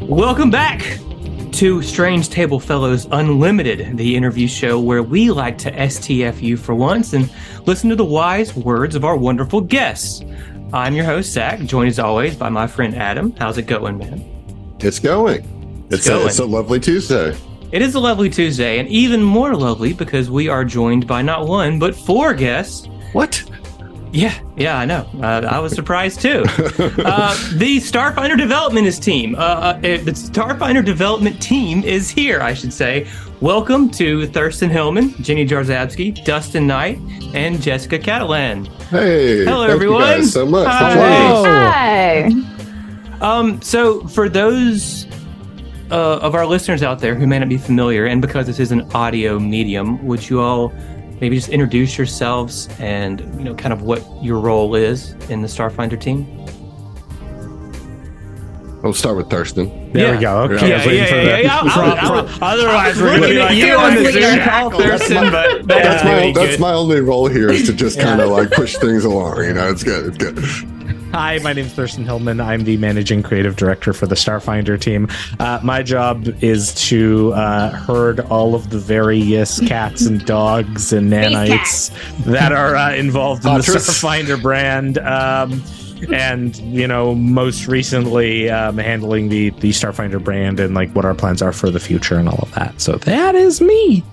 Welcome back to Strange Table Fellows Unlimited, the interview show where we like to STF you for once and listen to the wise words of our wonderful guests. I'm your host, Zac, joined as always by my friend Adam. How's it going, man? It's going. It's a lovely Tuesday. It is a lovely Tuesday, and even more lovely because we are joined by not one, but four guests. What? Yeah, I know. I was surprised too. The Starfinder development team. The Starfinder development team is here, I should say. Welcome to Thurston Hillman, Jenny Jarzabski, Dustin Knight, and Jessica Catalan. Hey, hello, thank everyone. You guys so much. Hi. So for those of our listeners out there who may not be familiar, and because this is an audio medium, would you all maybe just introduce yourselves and, kind of what your role is in the Starfinder team? We'll start with Thurston. There we go. Okay. Otherwise, we're going to be like, you on the Zoom call, Thurston, but that's my only role here is to just kind of like push things along. It's good. Hi, my name's Thurston Hillman. I'm the managing creative director for the Starfinder team. My job is to herd all of the various cats and dogs and nanites that are involved in the Starfinder brand. And, most recently handling the Starfinder brand and like what our plans are for the future and all of that. So that is me.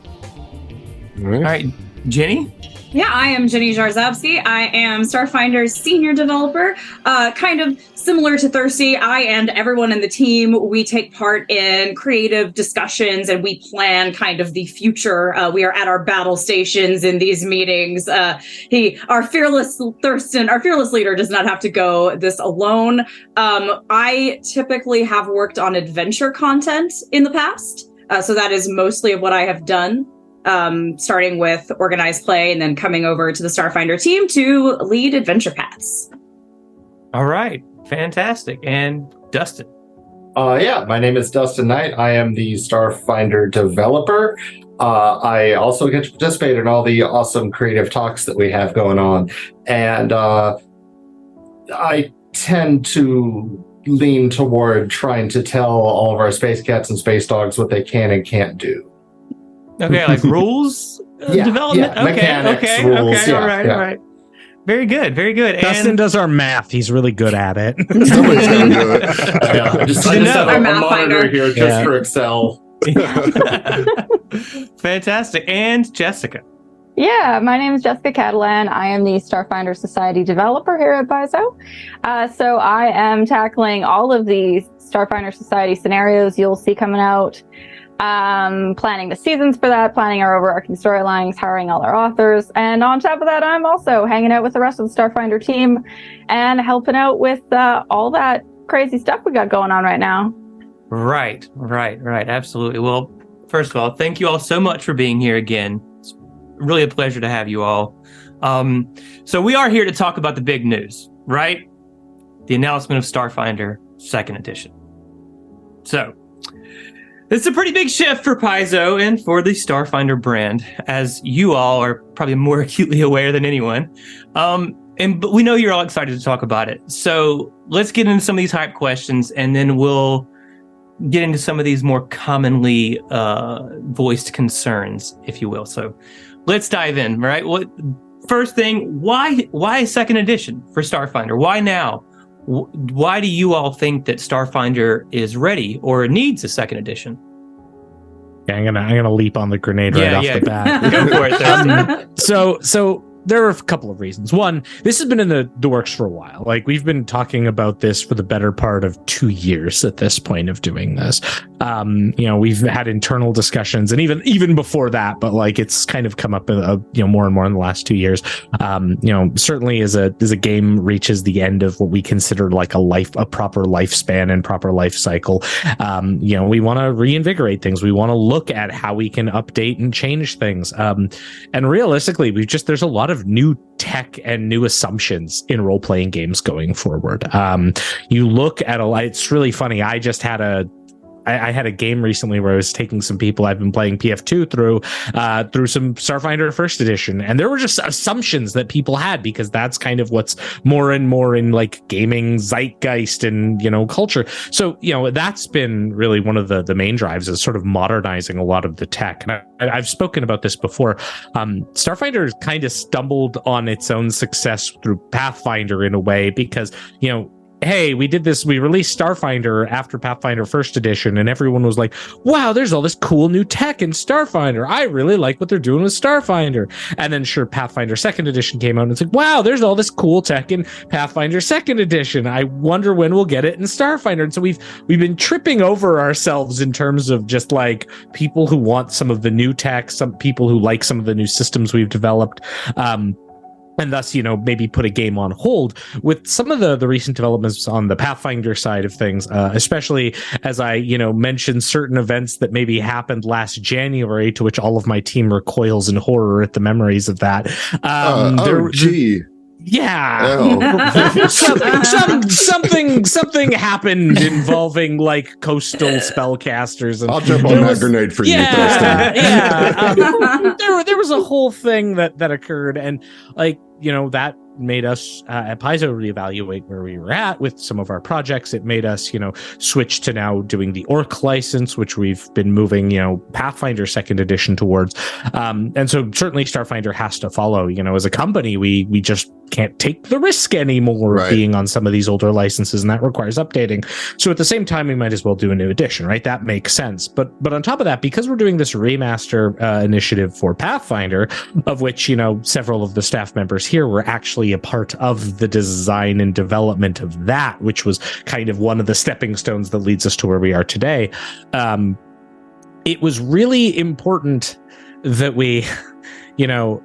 All right, Jenny? Yeah, I am Jenny Jarzabski. I am Starfinder's senior developer. Kind of similar to Thirsty, I and everyone in the team, we take part in creative discussions and we plan kind of the future. We are at our battle stations in these meetings. Our fearless leader does not have to go this alone. I typically have worked on adventure content in the past. So that is mostly of what I have done. Starting with organized play and then coming over to the Starfinder team to lead adventure paths. All right. Fantastic. And Dustin? My name is Dustin Knight. I am the Starfinder developer. I also get to participate in all the awesome creative talks that we have going on. And I tend to lean toward trying to tell all of our space cats and space dogs what they can and can't do. Okay, like rules development? Yeah, mechanics, rules. Okay, all right. Very good. Dustin does our math. He's really good at it. Somebody's going to do it. I just have a monitor here just for Excel. Fantastic. And Jessica? Yeah, my name is Jessica Catalan. I am the Starfinder Society developer here at Paizo. So I am tackling all of the Starfinder Society scenarios you'll see coming out. Planning the seasons for that, planning our overarching storylines, hiring all our authors, and on top of that, I'm also hanging out with the rest of the Starfinder team and helping out with all that crazy stuff we got going on right now. Right. Absolutely. Well, first of all, thank you all so much for being here again. It's really a pleasure to have you all. So we are here to talk about the big news, right? The announcement of Starfinder 2nd edition. So, it's a pretty big shift for Paizo and for the Starfinder brand, as you all are probably more acutely aware than anyone. But we know you're all excited to talk about it. So let's get into some of these hype questions, and then we'll get into some of these more commonly voiced concerns, if you will. So let's dive in, right? First thing, why a 2nd edition for Starfinder? Why now? Why do you all think that Starfinder is ready or needs a 2nd edition? Yeah, I'm gonna leap on the grenade right off the bat. Go for it, Thurston. So there are a couple of reasons. One, this has been in the works for a while. Like, we've been talking about this for the better part of 2 years at this point of doing this. We've had internal discussions, and even before that, but like it's kind of come up more and more in the last 2 years. Certainly as a game reaches the end of what we consider like a proper lifespan and proper life cycle. We want to reinvigorate things. We want to look at how we can update and change things. And realistically, there's a lot of new tech and new assumptions in role-playing games going forward. You look at it's really funny. I just had I had a game recently where I was taking some people I've been playing PF2 through some Starfinder First Edition, and there were just assumptions that people had, because that's kind of what's more and more in like gaming zeitgeist and, you know, culture. So, you know, that's been really one of the main drives, is sort of modernizing a lot of the tech. And I've spoken about this before. Starfinder kind of stumbled on its own success through Pathfinder in a way, because, you know, hey, we released Starfinder after Pathfinder First Edition, and everyone was like, wow, there's all this cool new tech in Starfinder. I really like what they're doing with Starfinder. And then sure, Pathfinder Second Edition came out, and it's like, wow, there's all this cool tech in Pathfinder Second Edition. I wonder when we'll get it in Starfinder. And so we've been tripping over ourselves in terms of just like people who want some of the new tech, some people who like some of the new systems we've developed. And thus, you know, maybe put a game on hold. With some of the recent developments on the Pathfinder side of things, especially as I, you know, mentioned certain events that maybe happened last January, to which all of my team recoils in horror at the memories of that. Gee. Yeah. Oh. something happened involving like coastal spellcasters. And I'll jump on that grenade for you, Dustin. There was a whole thing that occurred, and like, you know, that made us at Paizo reevaluate where we were at with some of our projects. It made us, you know, switch to now doing the Orc license, which we've been moving, you know, Pathfinder Second Edition towards. And so certainly Starfinder has to follow. You know, as a company, we just can't take the risk anymore of being on some of these older licenses, and that requires updating. So at the same time, we might as well do a new edition, right? That makes sense. But on top of that, because we're doing this remaster initiative for Pathfinder, of which, you know, several of the staff members here were actually a part of the design and development of that, which was kind of one of the stepping stones that leads us to where we are today. It was really important that we, you know,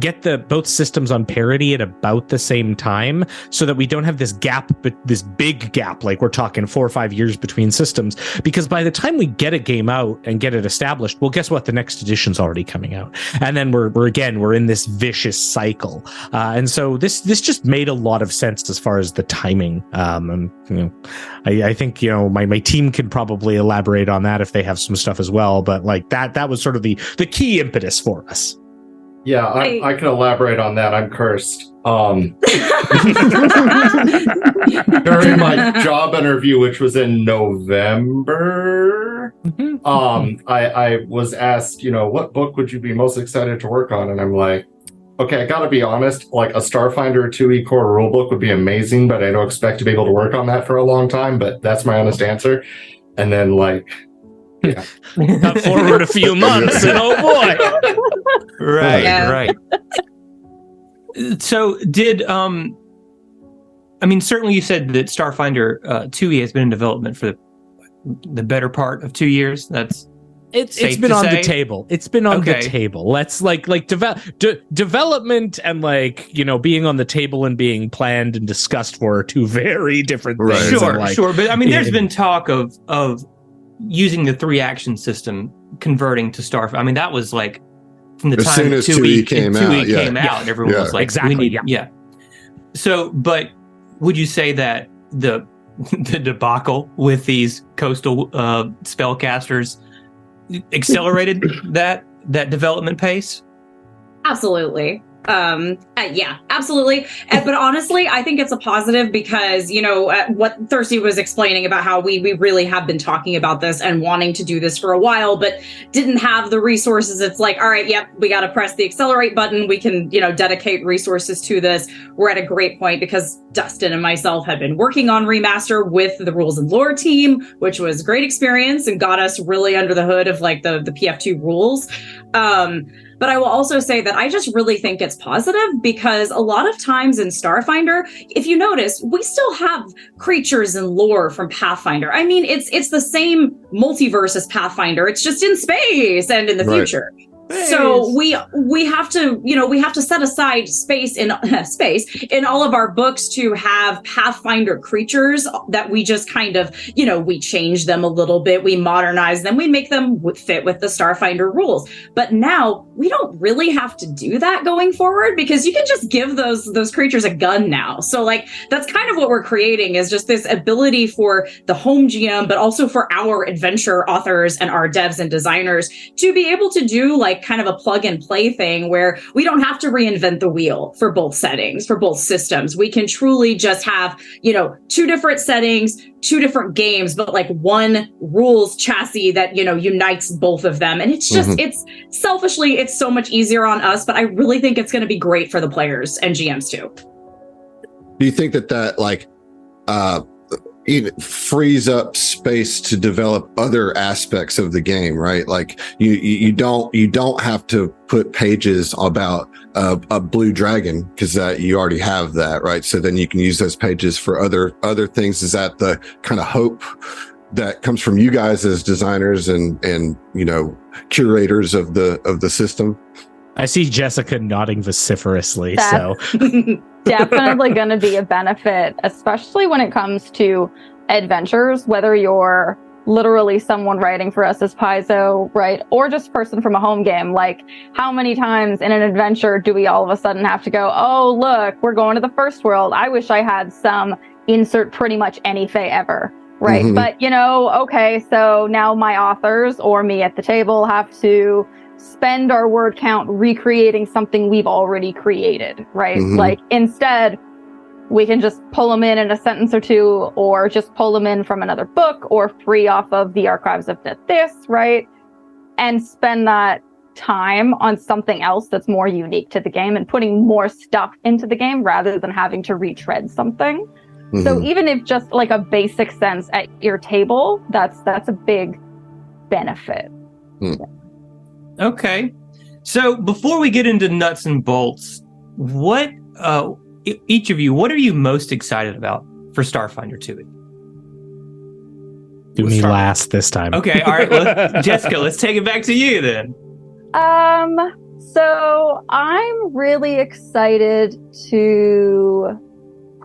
get both systems on parity at about the same time, so that we don't have this gap, but this big gap, like we're talking 4 or 5 years between systems. Because by the time we get a game out and get it established, well, guess what? The next edition's already coming out, and then we're in this vicious cycle. And so this just made a lot of sense as far as the timing. And you know, I think, you know, my team can probably elaborate on that if they have some stuff as well. But like that was sort of the key impetus for us. Yeah, I can elaborate on that. I'm cursed. During my job interview, which was in November, I was asked, you know, what book would you be most excited to work on? And I'm like, okay, I gotta be honest, like a Starfinder 2e core rulebook would be amazing, but I don't expect to be able to work on that for a long time, but that's my honest answer. And then like, yeah. Cut forward a few months, and oh boy. Right. So did I mean, certainly you said that Starfinder 2e has been in development for the better part of 2 years. That's it's been on the table. It's been on the table. Let's like development and like, you know, being on the table and being planned and discussed for two very different things. Sure. But I mean, there's been talk of using the 3-action system, converting to Starfinder. I mean, that was like from the time 2e came out, everyone was like, exactly. So, but would you say that the debacle with these coastal spellcasters accelerated that development pace? Absolutely. Yeah, absolutely. But honestly, I think it's a positive because, you know, what Thirsty was explaining about how we really have been talking about this and wanting to do this for a while, but didn't have the resources. It's like, all right, yep, we got to press the accelerate button. We can, you know, dedicate resources to this. We're at a great point because Dustin and myself had been working on remaster with the rules and lore team, which was a great experience and got us really under the hood of like the PF2 rules. But I will also say that I just really think it's positive because a lot of times in Starfinder, if you notice, we still have creatures and lore from Pathfinder. I mean, it's the same multiverse as Pathfinder. It's just in space and in the future. So we have to set aside space in all of our books to have Pathfinder creatures that we just kind of, we change them a little bit, we modernize them, we make them fit with the Starfinder rules. But now we don't really have to do that going forward, because you can just give those creatures a gun now. So like that's kind of what we're creating, is just this ability for the home GM, but also for our adventure authors and our devs and designers to be able to do like kind of a plug and play thing where we don't have to reinvent the wheel for both settings, for both systems. We can truly just have, 2 different settings, 2 different games, but like one rules chassis that, unites both of them. And it's just, it's selfishly, it's so much easier on us, but I really think it's going to be great for the players and GMs too. Do you think that like, it frees up space to develop other aspects of the game, right? Like you don't have to put pages about a blue dragon, because you already have that, right? So then you can use those pages for other things. Is that the kind of hope that comes from you guys as designers and curators of the system? I see Jessica nodding vociferously. That's definitely going to be a benefit, especially when it comes to adventures, whether you're literally someone writing for us as Paizo, right? Or just a person from a home game. Like, how many times in an adventure do we all of a sudden have to go, oh, look, we're going to the first world. I wish I had some insert pretty much any fey ever. Right. But, okay, so now my authors or me at the table have to spend our word count recreating something we've already created, right? Like instead, we can just pull them in a sentence or two, or just pull them in from another book, or free off of the archives of this, right? And spend that time on something else that's more unique to the game and putting more stuff into the game rather than having to retread something. So even if just like a basic sense at your table, that's a big benefit. Okay. So before we get into nuts and bolts, what each of you, what are you most excited about for Starfinder 2e? Do me last this time. Okay, all right. Jessica, let's take it back to you then. So I'm really excited to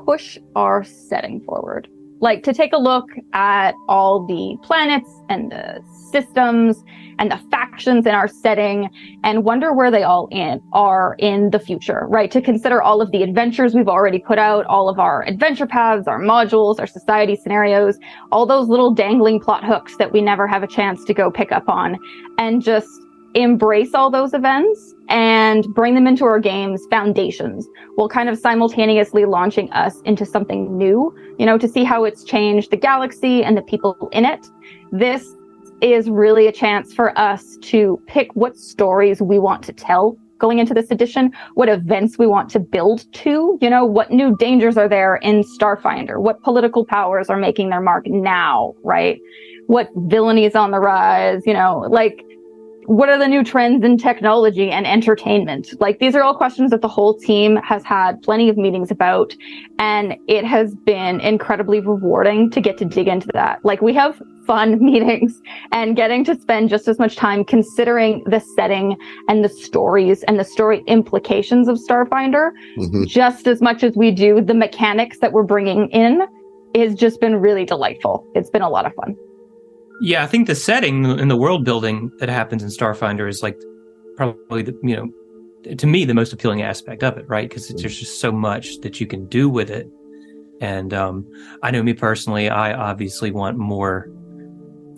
push our setting forward. Like to take a look at all the planets and the systems and the factions in our setting and wonder where they all are in the future, right? To consider all of the adventures we've already put out, all of our adventure paths, our modules, our society scenarios, all those little dangling plot hooks that we never have a chance to go pick up on, and just embrace all those events and bring them into our game's foundations, while kind of simultaneously launching us into something new, to see how it's changed the galaxy and the people in it. This is really a chance for us to pick what stories we want to tell going into this edition, what events we want to build to, what new dangers are there in Starfinder, what political powers are making their mark now, right? What villainy is on the rise, what are the new trends in technology and entertainment? Like, these are all questions that the whole team has had plenty of meetings about, and it has been incredibly rewarding to get to dig into that. Like, we have fun meetings and getting to spend just as much time considering the setting and the stories and the story implications of Starfinder, just as much as we do the mechanics that we're bringing in. Has just been really delightful. It's been a lot of fun. Yeah, I think the setting and the world building that happens in Starfinder is like probably to me the most appealing aspect of it, right? Because there's just so much that you can do with it. And I know me personally, I obviously want more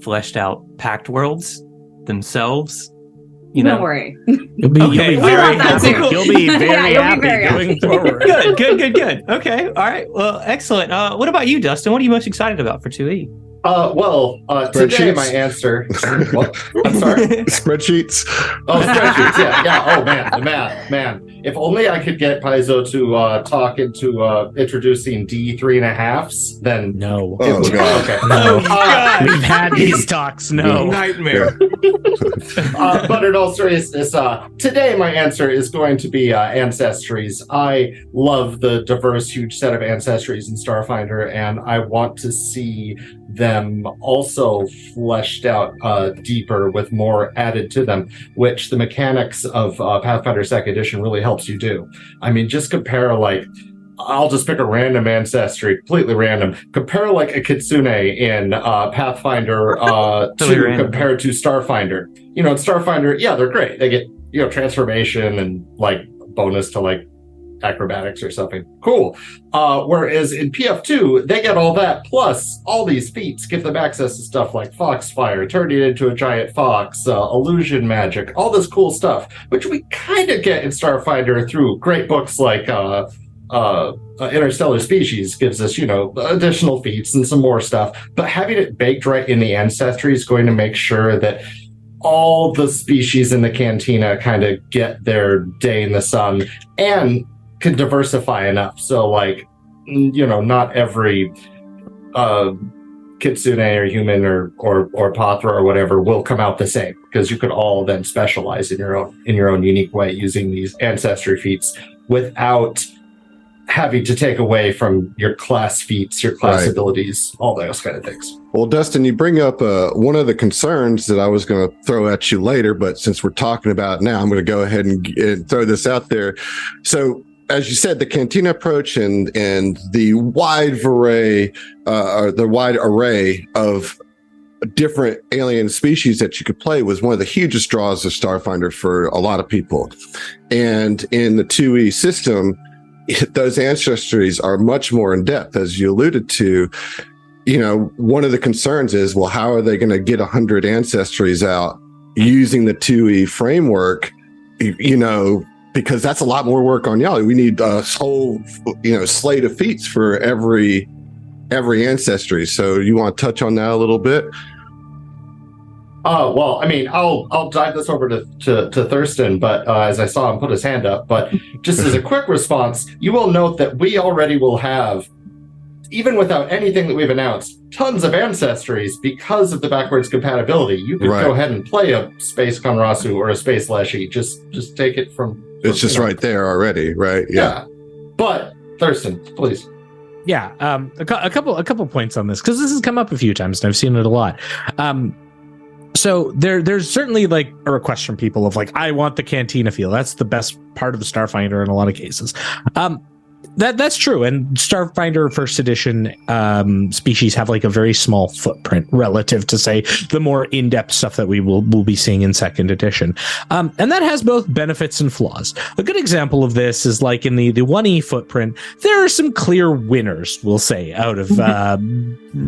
fleshed out packed worlds themselves. Don't worry. You'll be very happy. You'll be very happy going forward. Good. Okay, all right. Well, excellent. What about you, Dustin? What are you most excited about for 2E? Today my answer. Well, I'm sorry. Spreadsheets. Oh, spreadsheets. Yeah. Oh man. If only I could get Paizo to talk into introducing D3.5s, then no. Oh god. Okay. No. We've had these talks. No nightmare. But in all seriousness, today my answer is going to be ancestries. I love the diverse, huge set of ancestries in Starfinder, and I want to see them also fleshed out deeper with more added to them, which the mechanics of Pathfinder 2nd Edition really helps you do. I mean, just compare, like, I'll just pick a random ancestry, completely random. Compare like a Kitsune in Pathfinder 2 compared to Starfinder. You know, in Starfinder, yeah, they're great. They get, you know, transformation and like bonus to like acrobatics or something. Cool. Whereas in PF2, they get all that plus all these feats give them access to stuff like Foxfire, turning it into a giant fox, illusion magic, all this cool stuff, which we kind of get in Starfinder through great books like Interstellar Species gives us, you know, additional feats and some more stuff. But having it baked right in the ancestry is going to make sure that all the species in the cantina kind of get their day in the sun and can diversify enough. So, like, you know, not every Kitsune or human or Pathra or whatever will come out the same, because you could all then specialize in your own unique way using these ancestry feats without having to take away from your class feats, your class abilities, all those kind of things. Well, Dustin, you bring up one of the concerns that I was going to throw at you later, but since we're talking about it now, I'm going to go ahead and throw this out there. So, as you said, the Cantina approach and the wide array, of different alien species that you could play was one of the hugest draws of Starfinder for a lot of people. And in the 2E system, those ancestries are much more in depth, as you alluded to. You know, one of the concerns is, well, how are they going to get 100 ancestries out using the 2E framework? You know, because that's a lot more work on y'all. We need a whole, you know, slate of feats for every ancestry. So you want to touch on that a little bit? Well, I mean, I'll dive this over to Thurston, but as I saw him put his hand up, but just as a quick response, you will note that we already will have, even without anything that we've announced, tons of ancestries because of the backwards compatibility. You could go ahead and play a Space Konrasu or a Space Leshy. Just take it from it's just right there already, right? Yeah. But Thurston, please. Yeah, a couple points on this, because this has come up a few times and I've seen it a lot. So there's certainly like a request from people of like, I want the Cantina feel. That's the best part of the Starfinder in a lot of cases. That's true. And Starfinder First Edition species have like a very small footprint relative to, say, the more in-depth stuff that we'll be seeing in Second Edition. And that has both benefits and flaws. A good example of this is like in the 1E footprint, there are some clear winners, we'll say, out of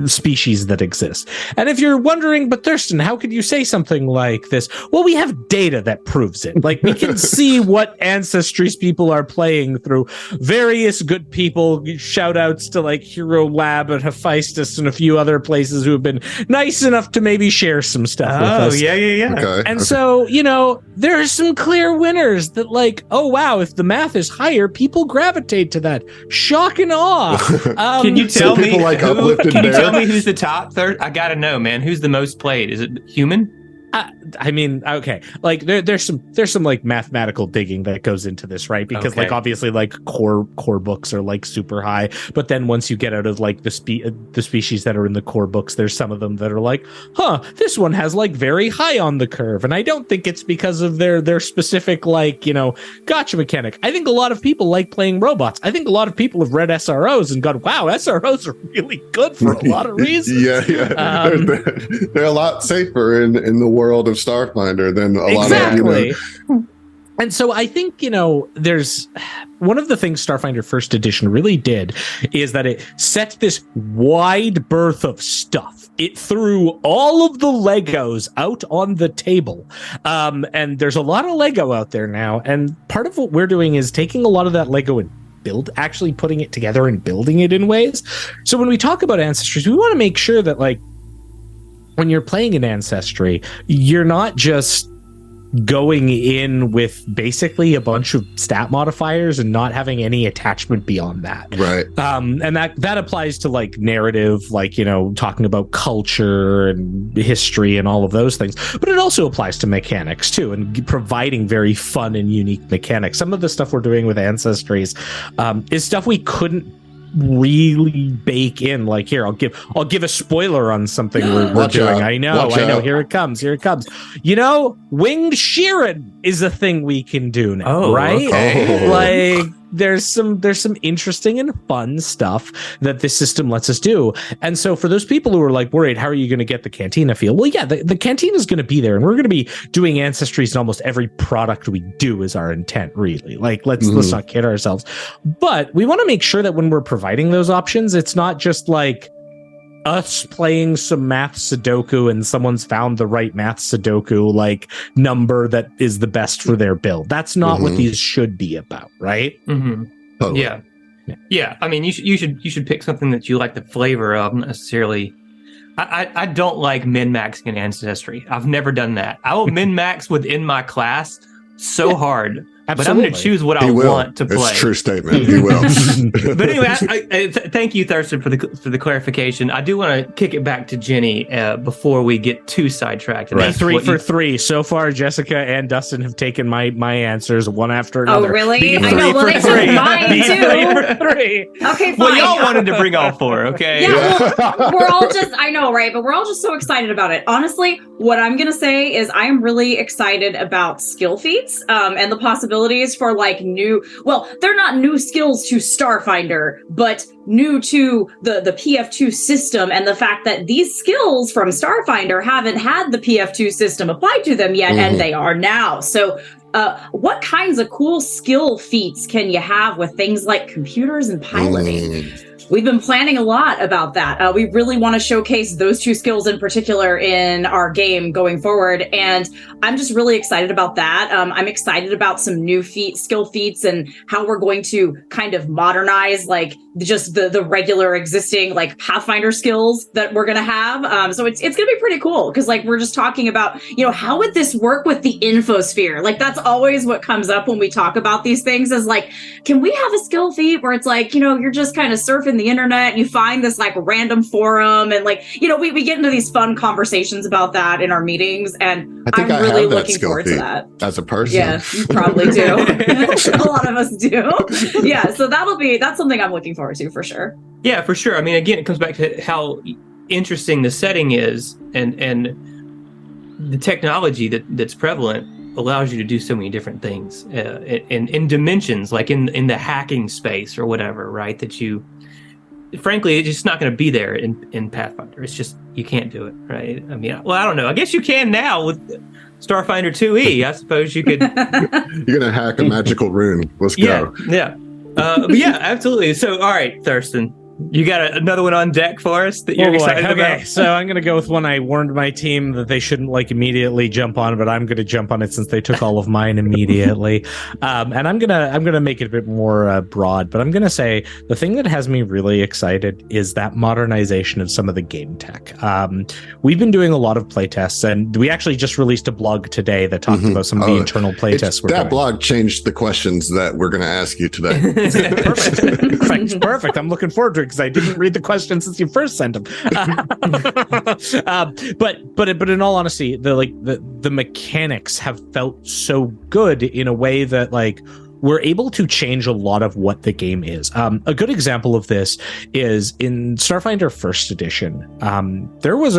species that exist. And if you're wondering, but Thurston, how could you say something like this? Well, we have data that proves it. Like, we can see what ancestries people are playing through various good people. Shout outs to like Hero Lab and Hephaestus and a few other places who have been nice enough to maybe share some stuff with us. Yeah. Okay. So, you know, there are some clear winners that like, oh wow, if the math is higher, people gravitate to that. Shock and awe. Can you tell me like can you tell me who's the top third? I gotta know, man. Who's the most played? Is it human? I mean, okay, like there's some like mathematical digging that goes into this, right? Because like obviously like core books are like super high, but then once you get out of like the species that are in the core books, there's some of them that are like, this one has like very high on the curve, and I don't think it's because of their specific like, you know, gotcha mechanic. I think a lot of people like playing robots. I think a lot of people have read SROs and gone, wow, SROs are really good for a lot of reasons. Yeah. They're a lot safer in the world of Starfinder than a lot of, you know. And so I think, you know, there's one of the things Starfinder First Edition really did is that it set this wide berth of stuff. It threw all of the Legos out on the table. And there's a lot of Lego out there now. And part of what we're doing is taking a lot of that Lego and actually putting it together and building it in ways. So when we talk about ancestries, we want to make sure that like when you're playing an ancestry, you're not just going in with basically a bunch of stat modifiers and not having any attachment beyond that. Right. And that applies to like narrative, like, you know, talking about culture and history and all of those things. But it also applies to mechanics too, and providing very fun and unique mechanics. Some of the stuff we're doing with Ancestries is stuff we couldn't really bake in. Like, here, I'll give a spoiler on something we're doing. I know. Here it comes. You know, winged Sheeran is a thing we can do now, right? Okay. Like, there's some interesting and fun stuff that this system lets us do. And so for those people who are like worried, how are you going to get the Cantina feel? Well, yeah, the Cantina is going to be there, and we're going to be doing Ancestries in almost every product we do is our intent, really. Like, let's not kid ourselves. But we want to make sure that when we're providing those options, it's not just like us playing some math Sudoku and someone's found the right math Sudoku like number that is the best for their build. That's not what these should be about, right? Totally. Yeah. I mean, you should pick something that you like the flavor of, not necessarily. I don't like min-maxing an ancestry. I've never done that. I will min-max within my class so hard. Absolutely. But I'm going to choose what I want to play. It's a true statement. He will. But anyway, thank you, Thurston, for the clarification. I do want to kick it back to Jenny before we get too sidetracked. Right. 3 for 3 so far. Jessica and Dustin have taken my answers one after another. Oh, really? I know. Well, they took mine too. 3 for 3. Okay, fine. Well, y'all wanted to bring all 4, okay? Yeah, well, we're all just, I know, right? But we're all just so excited about it. Honestly, what I'm going to say is I am really excited about skill feats and the possibilities for like they're not new skills to Starfinder, but new to the PF2 system, and the fact that these skills from Starfinder haven't had the PF2 system applied to them yet, and they are now. So what kinds of cool skill feats can you have with things like computers and piloting? We've been planning a lot about that. We really want to showcase those 2 skills in particular in our game going forward. And I'm just really excited about that. I'm excited about some new skill feats and how we're going to kind of modernize like just the regular existing like Pathfinder skills that we're going to have. So it's going to be pretty cool because like we're just talking about, you know, how would this work with the infosphere? Like that's always what comes up when we talk about these things is like, can we have a skill feat where it's like, you know, you're just kind of surfing the internet and you find this like random forum and like, you know, we get into these fun conversations about that in our meetings, and I'm really looking forward to that. As a person. Yeah, you probably do. A lot of us do. Yeah, so that's something I'm looking forward to for sure. Yeah, for sure. I mean, again, it comes back to how interesting the setting is, and the technology that's prevalent allows you to do so many different things in dimensions, like in the hacking space or whatever, right? That you, frankly, it's just not going to be there in Pathfinder. It's just, you can't do it, right? I mean, well, I don't know. I guess you can now with Starfinder 2E. I suppose you could. You're going to hack a magical rune. Let's go. Yeah. But yeah, absolutely. So, all right, Thurston, you got another one on deck for us that you're excited about? So I'm going to go with one I warned my team that they shouldn't like immediately jump on, but I'm going to jump on it since they took all of mine immediately. And I'm gonna make it a bit more broad, but I'm going to say the thing that has me really excited is that modernization of some of the game tech. We've been doing a lot of playtests, and we actually just released a blog today that talked about some of the internal playtests we're doing. That blog changed the questions that we're going to ask you today. Perfect. I'm looking forward to it because I didn't read the questions since you first sent them. But in all honesty, the mechanics have felt so good in a way that like we're able to change a lot of what the game is. A good example of this is in Starfinder First Edition. There was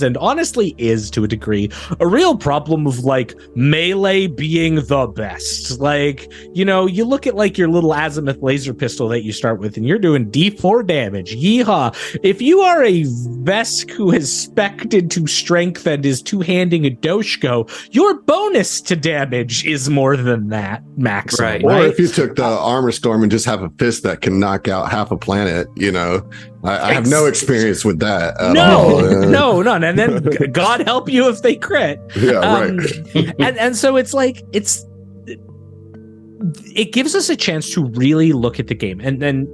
and honestly is to a degree a real problem of like melee being the best. Like, you know, you look at like your little azimuth laser pistol that you start with, and you're doing D4 damage. Yeehaw! If you are a Vesk who has spec'd into strength and is two-handing a Doshko, your bonus to damage is more than that. Maximum, right? Or if you took the armor storm and just have a fist that can knock out half a planet, you know, I have no experience with that. None. And then God help you if they crit. Yeah, right. and so it's like it gives us a chance to really look at the game, and then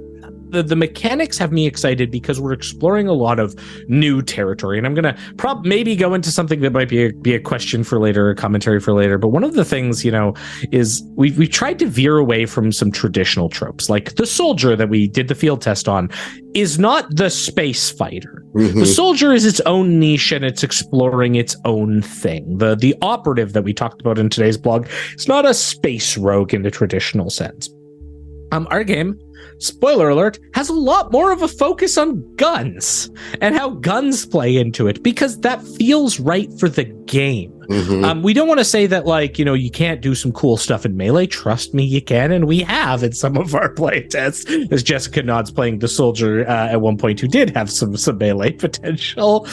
the mechanics have me excited because we're exploring a lot of new territory, and I'm gonna maybe go into something that might be a question for later, a commentary for later. But one of the things, is we've tried to veer away from some traditional tropes, like the soldier that we did the field test on is not the space fighter. The soldier is its own niche and it's exploring its own thing. The operative that we talked about in today's blog is not a space rogue in the traditional sense. Our game, spoiler alert, has a lot more of a focus on guns and how guns play into it, because that feels right for the game. We don't want to say that, you can't do some cool stuff in Melee. Trust me, you can, and we have in some of our play tests, as Jessica nods playing the soldier at one point who did have some Melee potential.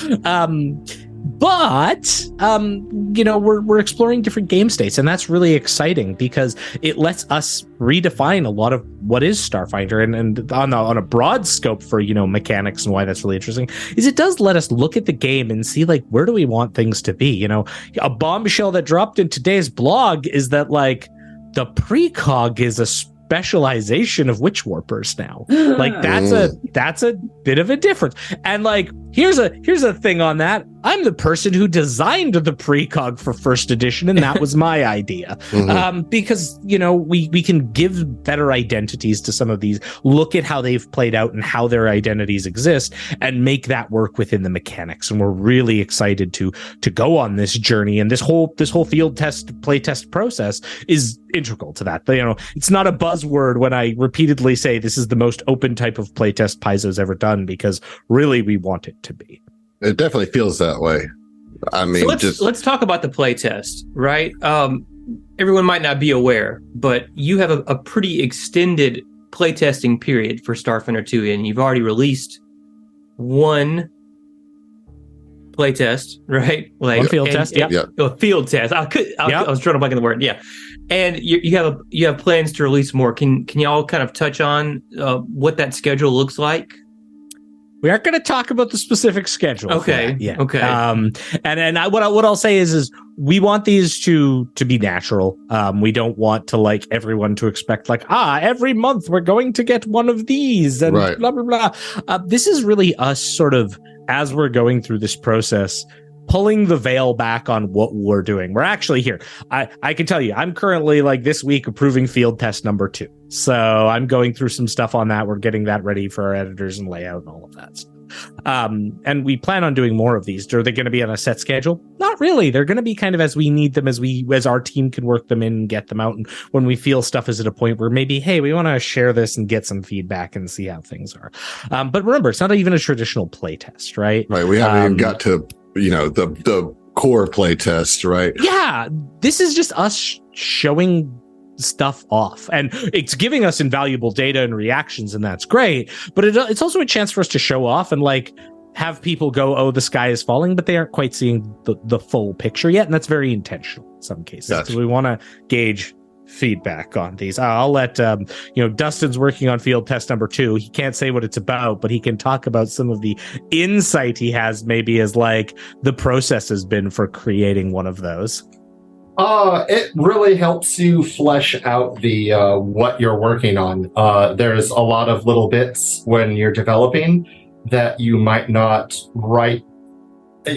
But we're exploring different game states, and that's really exciting because it lets us redefine a lot of what is Starfinder, and on a broad scope for mechanics, and why that's really interesting is it does let us look at the game and see where do we want things to be. A bombshell that dropped in today's blog is that the precog is a specialization of witch warpers now. That's a bit of a difference. And here's a thing on that. I'm the person who designed the precog for first edition, and that was my idea. Because we can give better identities to some of these, look at how they've played out and how their identities exist, and make that work within the mechanics. And we're really excited to go on this journey, and this whole field test play test process is integral to that. It's not a buzzword when I repeatedly say this is the most open type of playtest Paizo's ever done, because really we want it to be. It definitely feels that way. I mean, let's talk about the playtest, right? Everyone might not be aware, but you have a pretty extended playtesting period for Starfinder 2, and you've already released one playtest, right? One field test, yeah. A field test. I was trying to blank on the word, yeah. And you have plans to release more. Can y'all kind of touch on what that schedule looks like? We aren't going to talk about the specific schedule. Okay. Yeah. Okay. What I'll say is we want these to be natural. We don't want to everyone to expect every month we're going to get one of these and right. blah, blah, blah. This is really us sort of, as we're going through this process, pulling the veil back on what we're doing. We're actually here. I can tell you, I'm currently this week approving field test number 2. So I'm going through some stuff on that. We're getting that ready for our editors and layout and all of that stuff. And we plan on doing more of these. Are they going to be on a set schedule? Not really. They're going to be kind of as we need them, as our team can work them in and get them out. And when we feel stuff is at a point where maybe, hey, we want to share this and get some feedback and see how things are. But remember, it's not even a traditional play test, right? Right. We haven't even got to the core play test, right? Yeah, this is just us showing stuff off, and it's giving us invaluable data and reactions, and that's great, but it's also a chance for us to show off and have people go, oh, the sky is falling, but they aren't quite seeing the full picture yet, and that's very intentional in some cases, because we want to gauge feedback on these. I'll let Dustin's working on field test number 2. He can't say what it's about, but he can talk about some of the insight he has, maybe as the process has been for creating one of those. It really helps you flesh out the what you're working on. There's a lot of little bits when you're developing that you might not write.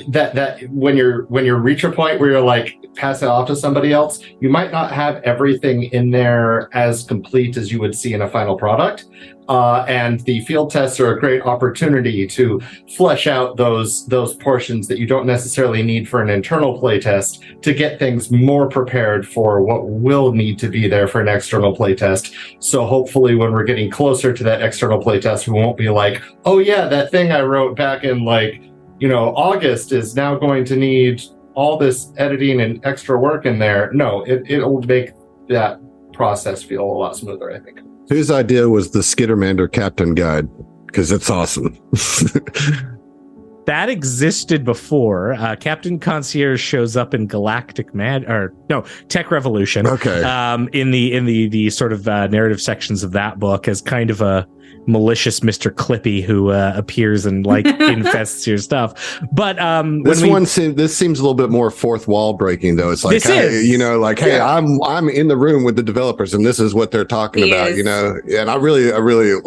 That when you reach a point where you're pass it off to somebody else, you might not have everything in there as complete as you would see in a final product. And the field tests are a great opportunity to flesh out those portions that you don't necessarily need for an internal play test, to get things more prepared for what will need to be there for an external play test. So hopefully when we're getting closer to that external play test, we won't be oh yeah, that thing I wrote back in August is now going to need all this editing and extra work in there. No, it'll make that process feel a lot smoother, I think. Whose idea was the Skittermander Captain Guide? Because it's awesome. That existed before. Captain Concierge shows up in Tech Revolution. Okay. In the sort of narrative sections of that book as kind of a malicious Mr. Clippy who appears and infests your stuff. But this seems a little bit more fourth wall breaking, though. It's hey, I'm in the room with the developers and this is what they're talking about, and I really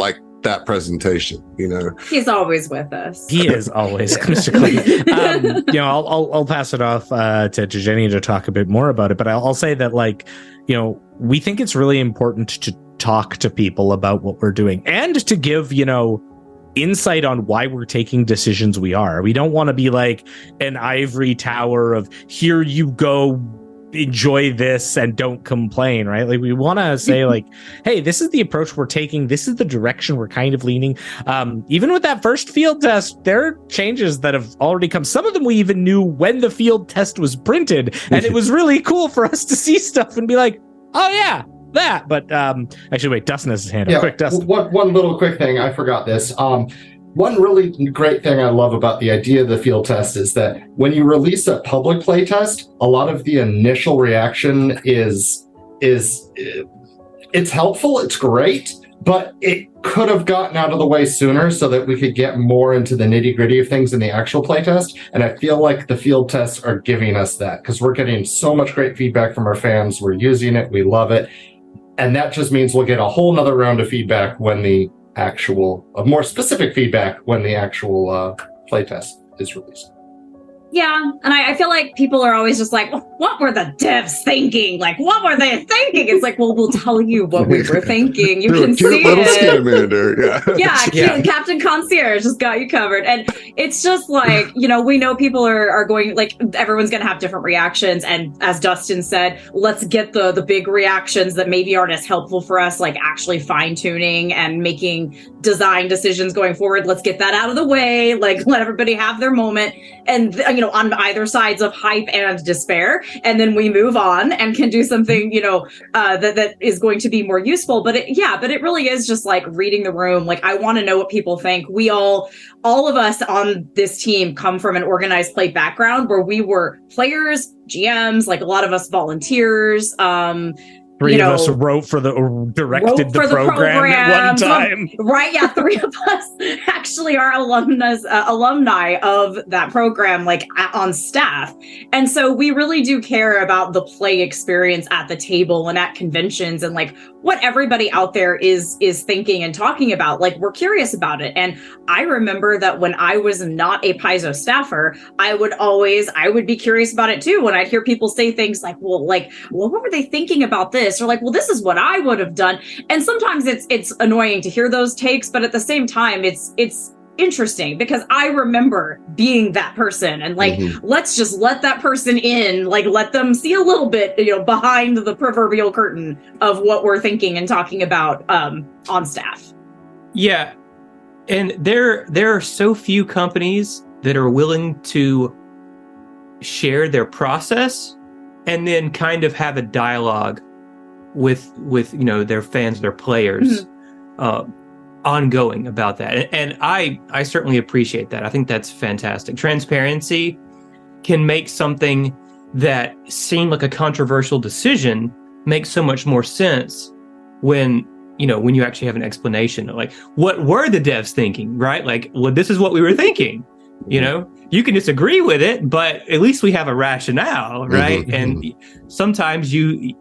that presentation, you know. He's always with us. He is always Mr. Clayton. You know, I'll pass it off to Jenny to talk a bit more about it, but I'll say that, like, you know, we think it's really important to talk to people about what we're doing and to give, you know, insight on why we're taking decisions we are. We don't want to be like an ivory tower of here you go, enjoy this and don't complain, right? Like, we want to say like, hey, this is the approach we're taking. This is the direction we're kind of leaning. Even with that first field test, there are changes that have already come. Some of them we even knew when the field test was printed, and it was really cool for us to see stuff and be like, oh yeah, that. But actually, wait, Dustin has his hand up. Quick, Dustin. One little quick thing, I forgot this. One really great thing I love about the idea of the field test is that when you release a public play test, a lot of the initial reaction is it's helpful, it's great, but it could have gotten out of the way sooner so that we could get more into the nitty-gritty of things in the actual playtest. And I feel like the field tests are giving us that, because we're getting so much great feedback from our fans. We're using it, we love it. And that just means we'll get a whole nother round of feedback when the actual, more specific feedback when the actual playtest is released. Yeah, and I feel like people are always just like, what were the devs thinking? Like, what were they thinking? It's like, well, we'll tell you what we were thinking. You can see little it. Scamander, Yeah, Captain Concierge just got you covered. And it's just like, you know, we know people are going, like, everyone's going to have different reactions. And as Dustin said, let's get the big reactions that maybe aren't as helpful for us, like actually fine tuning and making design decisions going forward. Let's get that out of the way. Like, let everybody have their moment. And, you know, on either sides of hype and despair, and then we move on and can do something, you know, that is going to be more useful. But it really is just like reading the room. Like, I want to know what people think. We all of us on this team come from an organized play background where we were players, GMs, like a lot of us volunteers. Three of us directed the program at one time. Right, yeah, three of us actually are alumni of that program, like on staff. And so we really do care about the play experience at the table and at conventions and like what everybody out there is thinking and talking about. Like, we're curious about it. And I remember that when I was not a Paizo staffer, I would be curious about it too. When I'd hear people say things like, well, what were they thinking about this? Or like, well, this is what I would have done. And sometimes it's annoying to hear those takes, but at the same time, it's interesting because I remember being that person and like, let's just let that person in, like, let them see a little bit, you know, behind the proverbial curtain of what we're thinking and talking about on staff. Yeah. And there are so few companies that are willing to share their process and then kind of have a dialogue with you know, their fans, their players, ongoing about that. And I certainly appreciate that. I think that's fantastic. Transparency can make something that seemed like a controversial decision make so much more sense when you actually have an explanation of like, what were the devs thinking, right? Like, well, this is what we were thinking. You know, you can disagree with it, but at least we have a rationale, right? And sometimes you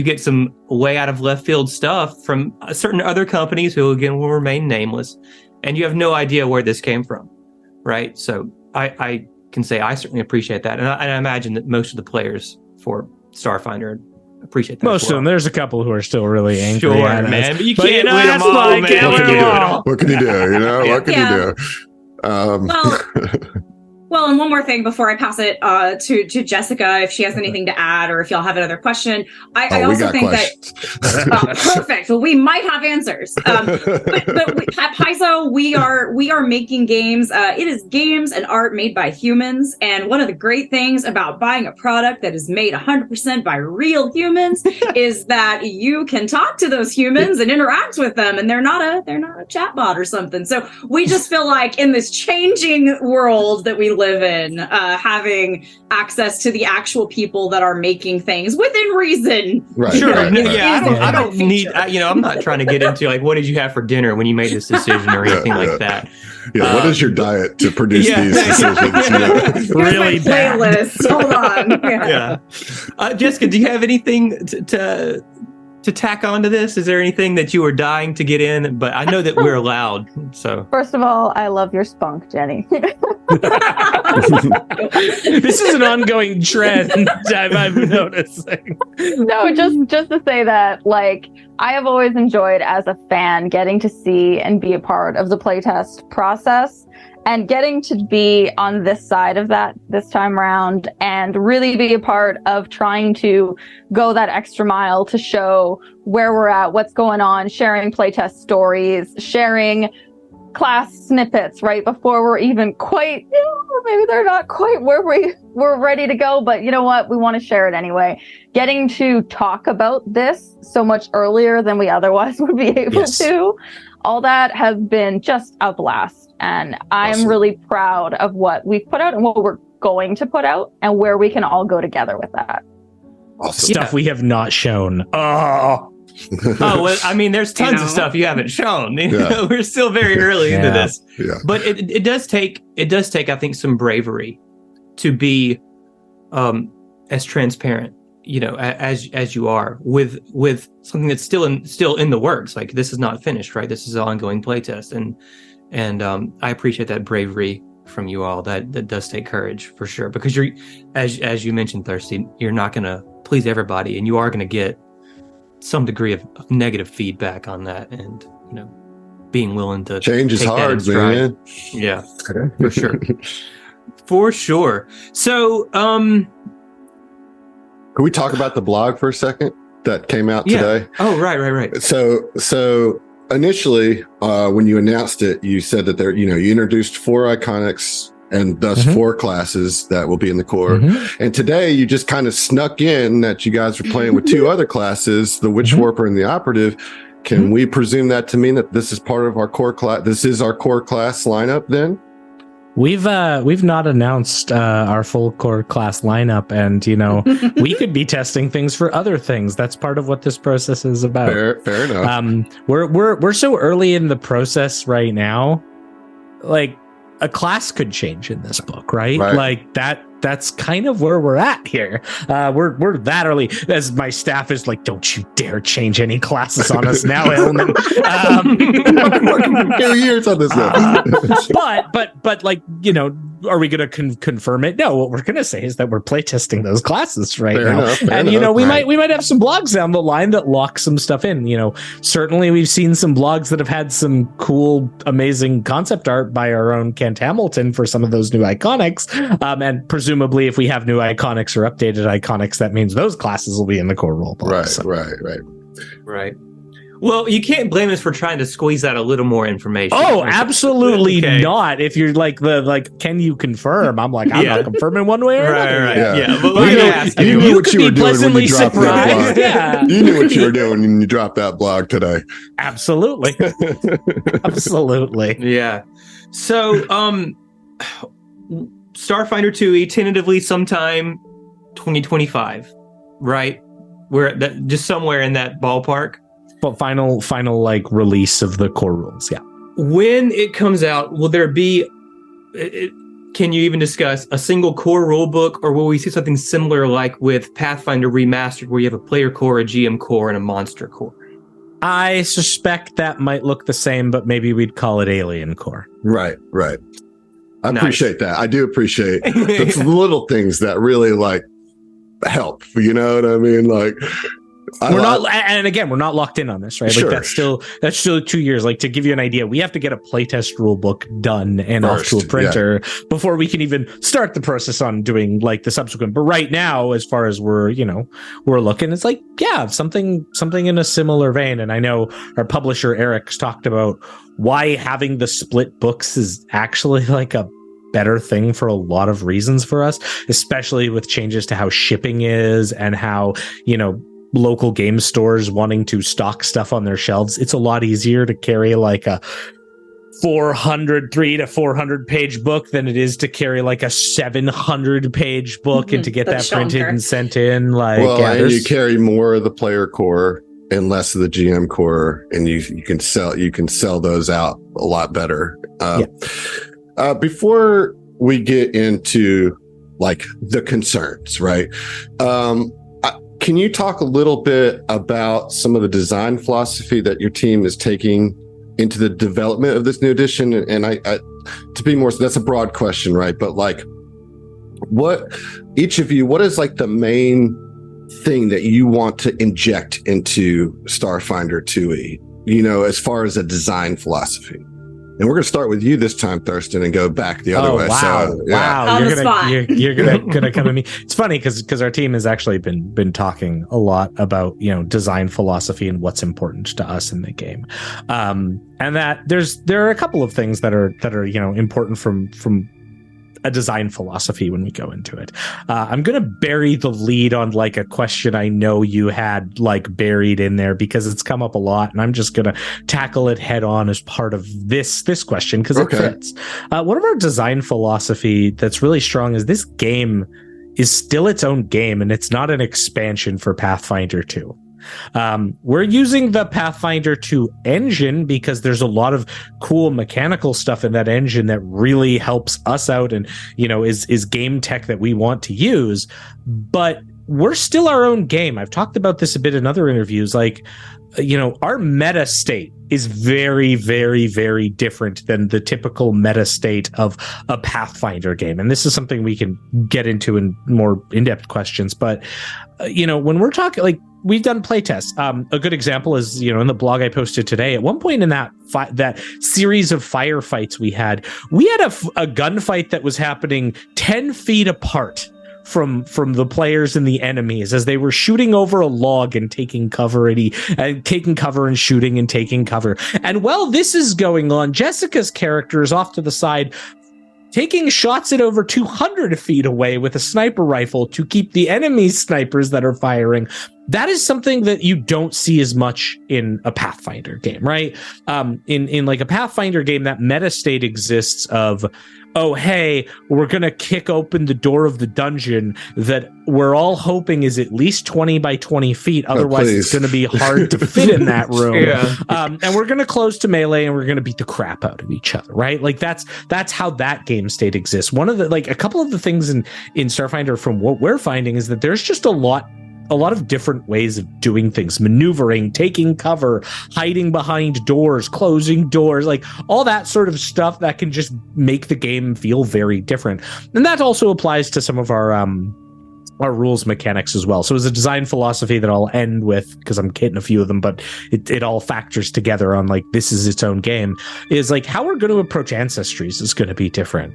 get some way out of left field stuff from certain other companies who, again, will remain nameless, and you have no idea where this came from, right? So I can say I certainly appreciate that, and I imagine that most of the players for Starfinder appreciate that. Most of them. There's a couple who are still really angry. Sure, at man, us. but you can't win them all, man. What can you do? You know, what can you do? Well, and one more thing before I pass it to Jessica, if she has anything to add, or if y'all have another question. I also think questions. That perfect. Well, we might have answers. But at Paizo, we are making games. It is games and art made by humans. And one of the great things about buying a product that is made 100% by real humans is that you can talk to those humans and interact with them, and they're not a chatbot or something. So we just feel like in this changing world that we live in, having access to the actual people that are making things within reason. Right. Sure. Right. I don't need, I'm not trying to get into like, what did you have for dinner when you made this decision or anything like that. Yeah. What is your diet to produce these decisions? Really bad. Playlist. Hold on. Yeah. Jessica, do you have anything to to tack onto this? Is there anything that you were dying to get in? But I know that we're allowed. So First of all, I love your spunk, Jenny. This is an ongoing trend I'm noticing. No, just to say that, like, I have always enjoyed as a fan getting to see and be a part of the playtest process, and getting to be on this side of that this time around and really be a part of trying to go that extra mile to show where we're at, what's going on, sharing playtest stories, sharing class snippets right before we're even quite, maybe they're not quite where we're ready to go, but you know what, we want to share it anyway. Getting to talk about this so much earlier than we otherwise would be able to, all that has been just a blast, and I'm really proud of what we've put out and what we're going to put out and where we can all go together with that. Awesome. Stuff we have not shown. Oh, well, I mean, there's tons of stuff you haven't shown. You know, we're still very early into this. Yeah. But it does take, I think, some bravery to be as transparent, you know, as you are with something that's still in the works. Like, this is not finished, right? This is an ongoing playtest, and I appreciate that bravery from you all. That does take courage for sure, because you're, as you mentioned, Thirsty, you're not going to please everybody, and you are going to get some degree of negative feedback on that, and you know, being willing to change is hard, man. Yeah, for sure. For sure. So, can we talk about the blog for a second that came out today? Oh, right. So initially, when you announced it, you said that you introduced 4 iconics and thus 4 classes that will be in the core. And today you just kind of snuck in that you guys were playing with 2 other classes, the Witch Warper and the Operative. Can we presume that to mean that this is part of our core class? This is our core class lineup then? We've not announced our full core class lineup, and you know, we could be testing things for other things. That's part of what this process is about. Fair enough. We're so early in the process right now. Like, a class could change in this book, right? Like that's kind of where we're at here. We're that early, as my staff is like, don't you dare change any classes on us now, Elman. I've been working for 2 years on this now. but like, you know, are we going to confirm it? No, what we're going to say is that we're playtesting those classes right now. Fair enough. You know, we might have some blogs down the line that lock some stuff in. You know, certainly we've seen some blogs that have had some cool, amazing concept art by our own Kent Hamilton for some of those new iconics. And presumably, if we have new iconics or updated iconics, that means those classes will be in the core rule book. Right. Well, you can't blame us for trying to squeeze out a little more information. Oh, absolutely not. If you're like can you confirm? I'm like, I'm not confirming one way or another. Right. Yeah. But you knew what you were doing when you dropped surprised. that blog. You knew what you were doing when you dropped that blog today. Absolutely. Absolutely. Yeah. So, Starfinder 2E tentatively sometime 2025, right? We're just somewhere in that ballpark. But final like release of the core rules. Yeah. When it comes out, will there be, can you even discuss a single core rule book, or will we see something similar like with Pathfinder Remastered, where you have a player core, a GM core, and a monster core? I suspect that might look the same, but maybe we'd call it Alien Core. Right. I appreciate that. I do appreciate the little things that really like help. You know what I mean? Like, we're not locked in on this, right? Sure. Like that's still 2 years. Like, to give you an idea, we have to get a playtest rule book done and off to a printer before we can even start the process on doing like the subsequent. But right now, as far as we're looking, it's like, something in a similar vein. And I know our publisher Eric's talked about why having the split books is actually like a better thing for a lot of reasons for us, especially with changes to how shipping is and how, you know, local game stores wanting to stock stuff on their shelves. It's a lot easier to carry like a 300 to 400 page book than it is to carry like a 700 page book and to get that printed and sent in. Like, and you carry more of the player core and less of the GM core, and you can sell those out a lot better. Before we get into like the concerns, right? can you talk a little bit about some of the design philosophy that your team is taking into the development of this new edition? And I to be more, that's a broad question, right? But like, what is like the main thing that you want to inject into Starfinder 2e, as far as a design philosophy? And we're going to start with you this time, Thurston, and go back the other way. Wow. So, yeah. On the spot. You're gonna come at me. It's funny because our team has actually been talking a lot about design philosophy and what's important to us in the game, and that there are a couple of things that are important from a design philosophy when we go into it. I'm going to bury the lead on like a question I know you had like buried in there because it's come up a lot, and I'm just going to tackle it head on as part of this question because it fits. One of our design philosophy that's really strong is this game is still its own game, and it's not an expansion for Pathfinder 2. We're using the Pathfinder 2 engine because there's a lot of cool mechanical stuff in that engine that really helps us out and is game tech that we want to use, but we're still our own game. I've talked about this a bit in other interviews. Like, our meta state is very, very, very different than the typical meta state of a Pathfinder game. And this is something we can get into in more in-depth questions. But, when we're talking, like, we've done playtests. A good example is, in the blog I posted today, at one point in that series of firefights we had a gunfight that was happening 10 feet apart from the players and the enemies as they were shooting over a log and taking cover and shooting and taking cover. And while this is going on, Jessica's character is off to the side taking shots at over 200 feet away with a sniper rifle to keep the enemy snipers that are firing. That is something that you don't see as much in a Pathfinder game, right? In like a Pathfinder game, that meta state exists of, oh, hey, we're going to kick open the door of the dungeon that we're all hoping is at least 20 by 20 feet. Otherwise, it's going to be hard to fit in that room. Yeah. And we're going to close to melee and we're going to beat the crap out of each other, right? Like that's how that game state exists. One of the, like, a couple of the things in Starfinder from what we're finding is that there's just a lot of different ways of doing things, maneuvering, taking cover, hiding behind doors, closing doors, like all that sort of stuff that can just make the game feel very different. And that also applies to some of our rules mechanics as well. So as a design philosophy that I'll end with, because I'm hitting a few of them, but it all factors together on like, this is its own game, is like how we're going to approach ancestries is going to be different.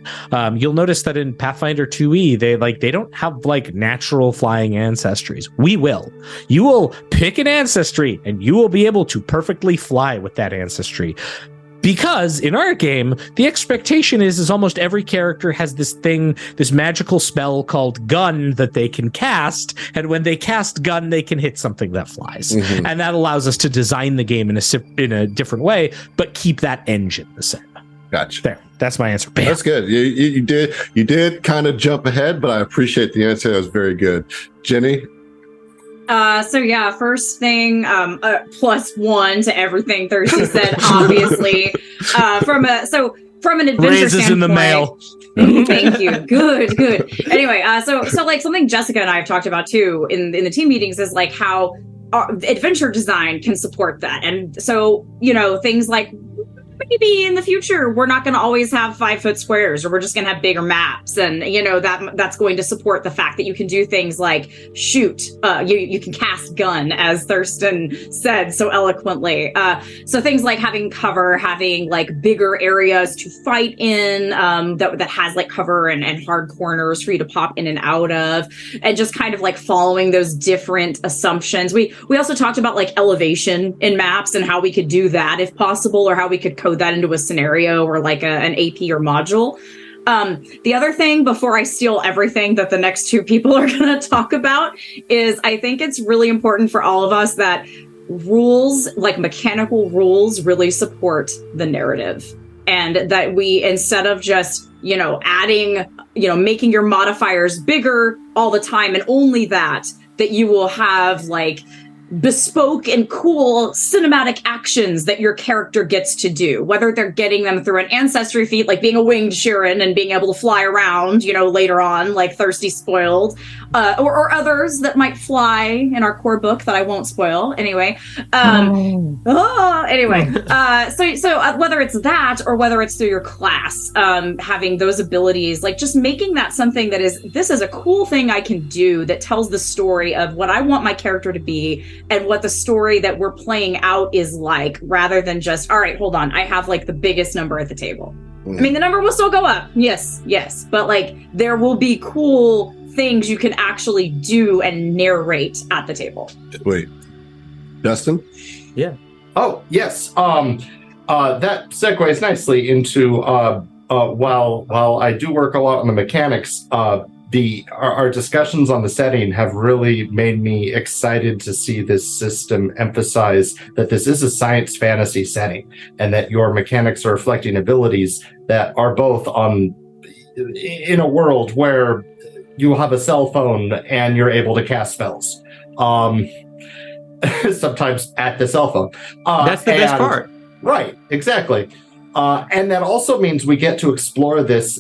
You'll notice that in Pathfinder 2e, they don't have like natural flying ancestries. We will. You will pick an ancestry and you will be able to perfectly fly with that ancestry. Because in our game, the expectation is almost every character has this magical spell called gun that they can cast. And when they cast gun, they can hit something that flies. Mm-hmm. And that allows us to design the game in a different way, but keep that engine the same. Gotcha. There. That's my answer. Bam. That's good. You did kind of jump ahead, but I appreciate the answer. That was very good. Jenny? First thing, +1 to everything Thirsty said, obviously. From an adventure Raises standpoint, in the mail. Thank you. Good. Anyway, so like something Jessica and I have talked about too in the team meetings is like how our adventure design can support that. And so, things like maybe in the future we're not going to always have 5-foot squares, or we're just going to have bigger maps, and that's going to support the fact that you can do things like shoot, you can cast gun, as Thurston said so eloquently, so things like having cover, having like bigger areas to fight in, that has like cover and hard corners for you to pop in and out of, and just kind of like following those different assumptions. We also talked about like elevation in maps and how we could do that if possible, or how we could code that into a scenario or like an AP or module. The other thing, before I steal everything that the next two people are going to talk about, is I think it's really important for all of us that rules, like mechanical rules, really support the narrative. And that we, instead of just, adding, making your modifiers bigger all the time, and only that you will have like bespoke and cool cinematic actions that your character gets to do, whether they're getting them through an ancestry feat, like being a winged Shirin and being able to fly around, later on, like Thirsty spoiled, or others that might fly in our core book that I won't spoil anyway. So whether it's that or whether it's through your class, having those abilities, like just making that something that this is a cool thing I can do that tells the story of what I want my character to be and what the story that we're playing out is like, rather than just, all right, hold on, I have like the biggest number at the table. I mean, the number will still go up. Yes. But like there will be cool things you can actually do and narrate at the table. Wait, Dustin? Yeah. Oh, yes. That segues nicely into while I do work a lot on the mechanics, our discussions on the setting have really made me excited to see this system emphasize that this is a science fantasy setting and that your mechanics are reflecting abilities that are both in a world where you have a cell phone and you're able to cast spells. Sometimes at the cell phone. That's the best part. Right, exactly. And that also means we get to explore this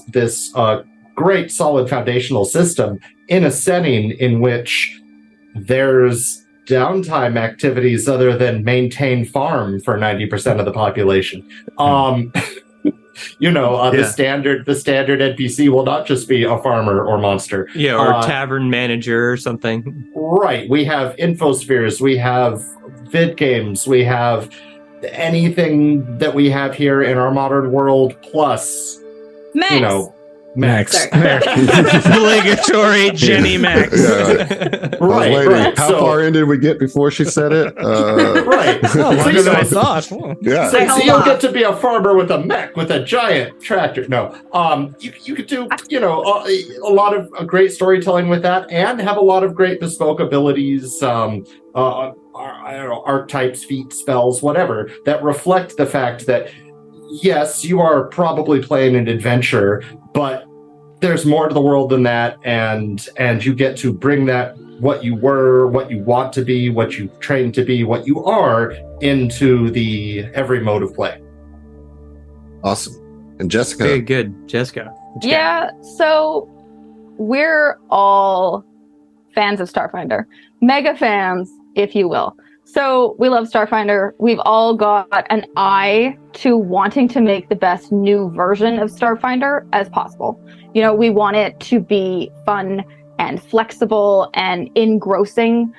great solid foundational system in a setting in which there's downtime activities other than maintain farm for 90% of the population. The standard NPC will not just be a farmer or monster. Yeah, or tavern manager or something. Right. We have infospheres, we have vid games, we have anything that we have here in our modern world, plus Max. Obligatory Jenny Max. Right. How far in did we get before she said it? Right. Longer than I thought. Yeah. So you'll get to be a farmer with a mech, with a giant tractor. No. You could do, a lot of great storytelling with that and have a lot of great bespoke abilities, archetypes, feats, spells, whatever, that reflect the fact that, yes, you are probably playing an adventure, but there's more to the world than that, and you get to bring that, what you were, what you want to be, what you trained to be, what you are, into the every mode of play. Awesome. And Jessica? Very good. Jessica. Yeah, so we're all fans of Starfinder. Mega fans, if you will. So we love Starfinder. We've all got an eye to wanting to make the best new version of Starfinder as possible. We want it to be fun and flexible and engrossing.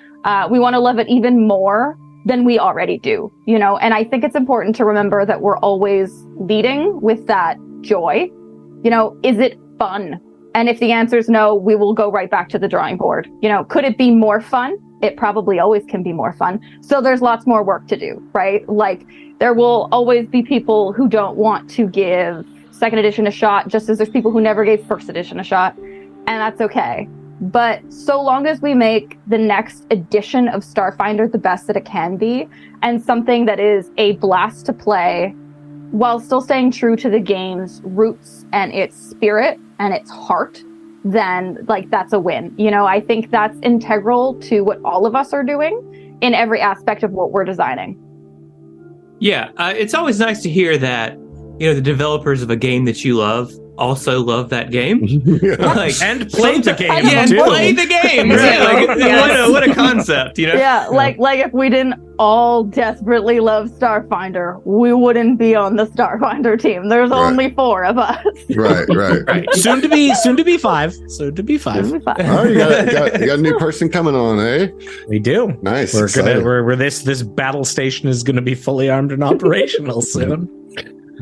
We want to love it even more than we already do, and I think it's important to remember that we're always leading with that joy. Is it fun? And if the answer is no, we will go right back to the drawing board. Could it be more fun? It probably always can be more fun. So there's lots more work to do, right? Like there will always be people who don't want to give second edition a shot, just as there's people who never gave first edition a shot. And that's okay. But so long as we make the next edition of Starfinder the best that it can be, and something that is a blast to play while still staying true to the game's roots and its spirit and its heart, then that's a win. I think that's integral to what all of us are doing in every aspect of what we're designing. Yeah, it's always nice to hear that, the developers of a game that you love also love that game. And play the game. And play the game. Right? What a concept, Yeah, like if we didn't all desperately love Starfinder, we wouldn't be on the Starfinder team. There's only 4 of us. Right. Soon to be 5. Soon to be 5. Oh, you got a new person coming on, eh? We do. Nice. We're this battle station is gonna be fully armed and operational soon.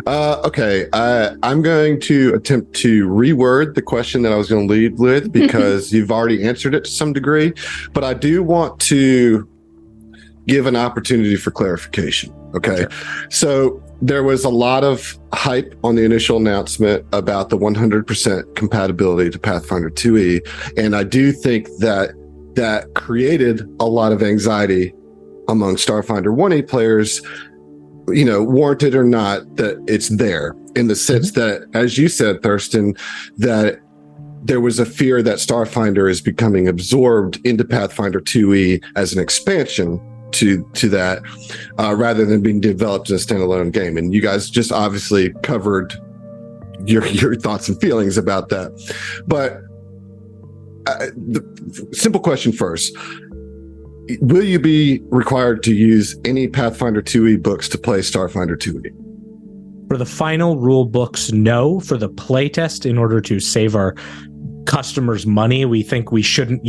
Okay, I'm going to attempt to reword the question that I was going to lead with because you've already answered it to some degree, but I do want to give an opportunity for clarification. Okay. So there was a lot of hype on the initial announcement about the 100% compatibility to Pathfinder 2e, and I do think that created a lot of anxiety among Starfinder 1e players, warranted or not, that it's there, in the sense that, as you said, Thurston, that there was a fear that Starfinder is becoming absorbed into Pathfinder 2e as an expansion, to that, rather than being developed as a standalone game. And you guys just obviously covered your thoughts and feelings about that. But the simple question first: will you be required to use any Pathfinder 2e books to play Starfinder 2e? For the final rule books, no. For the playtest, in order to save our customers money, we think we shouldn't,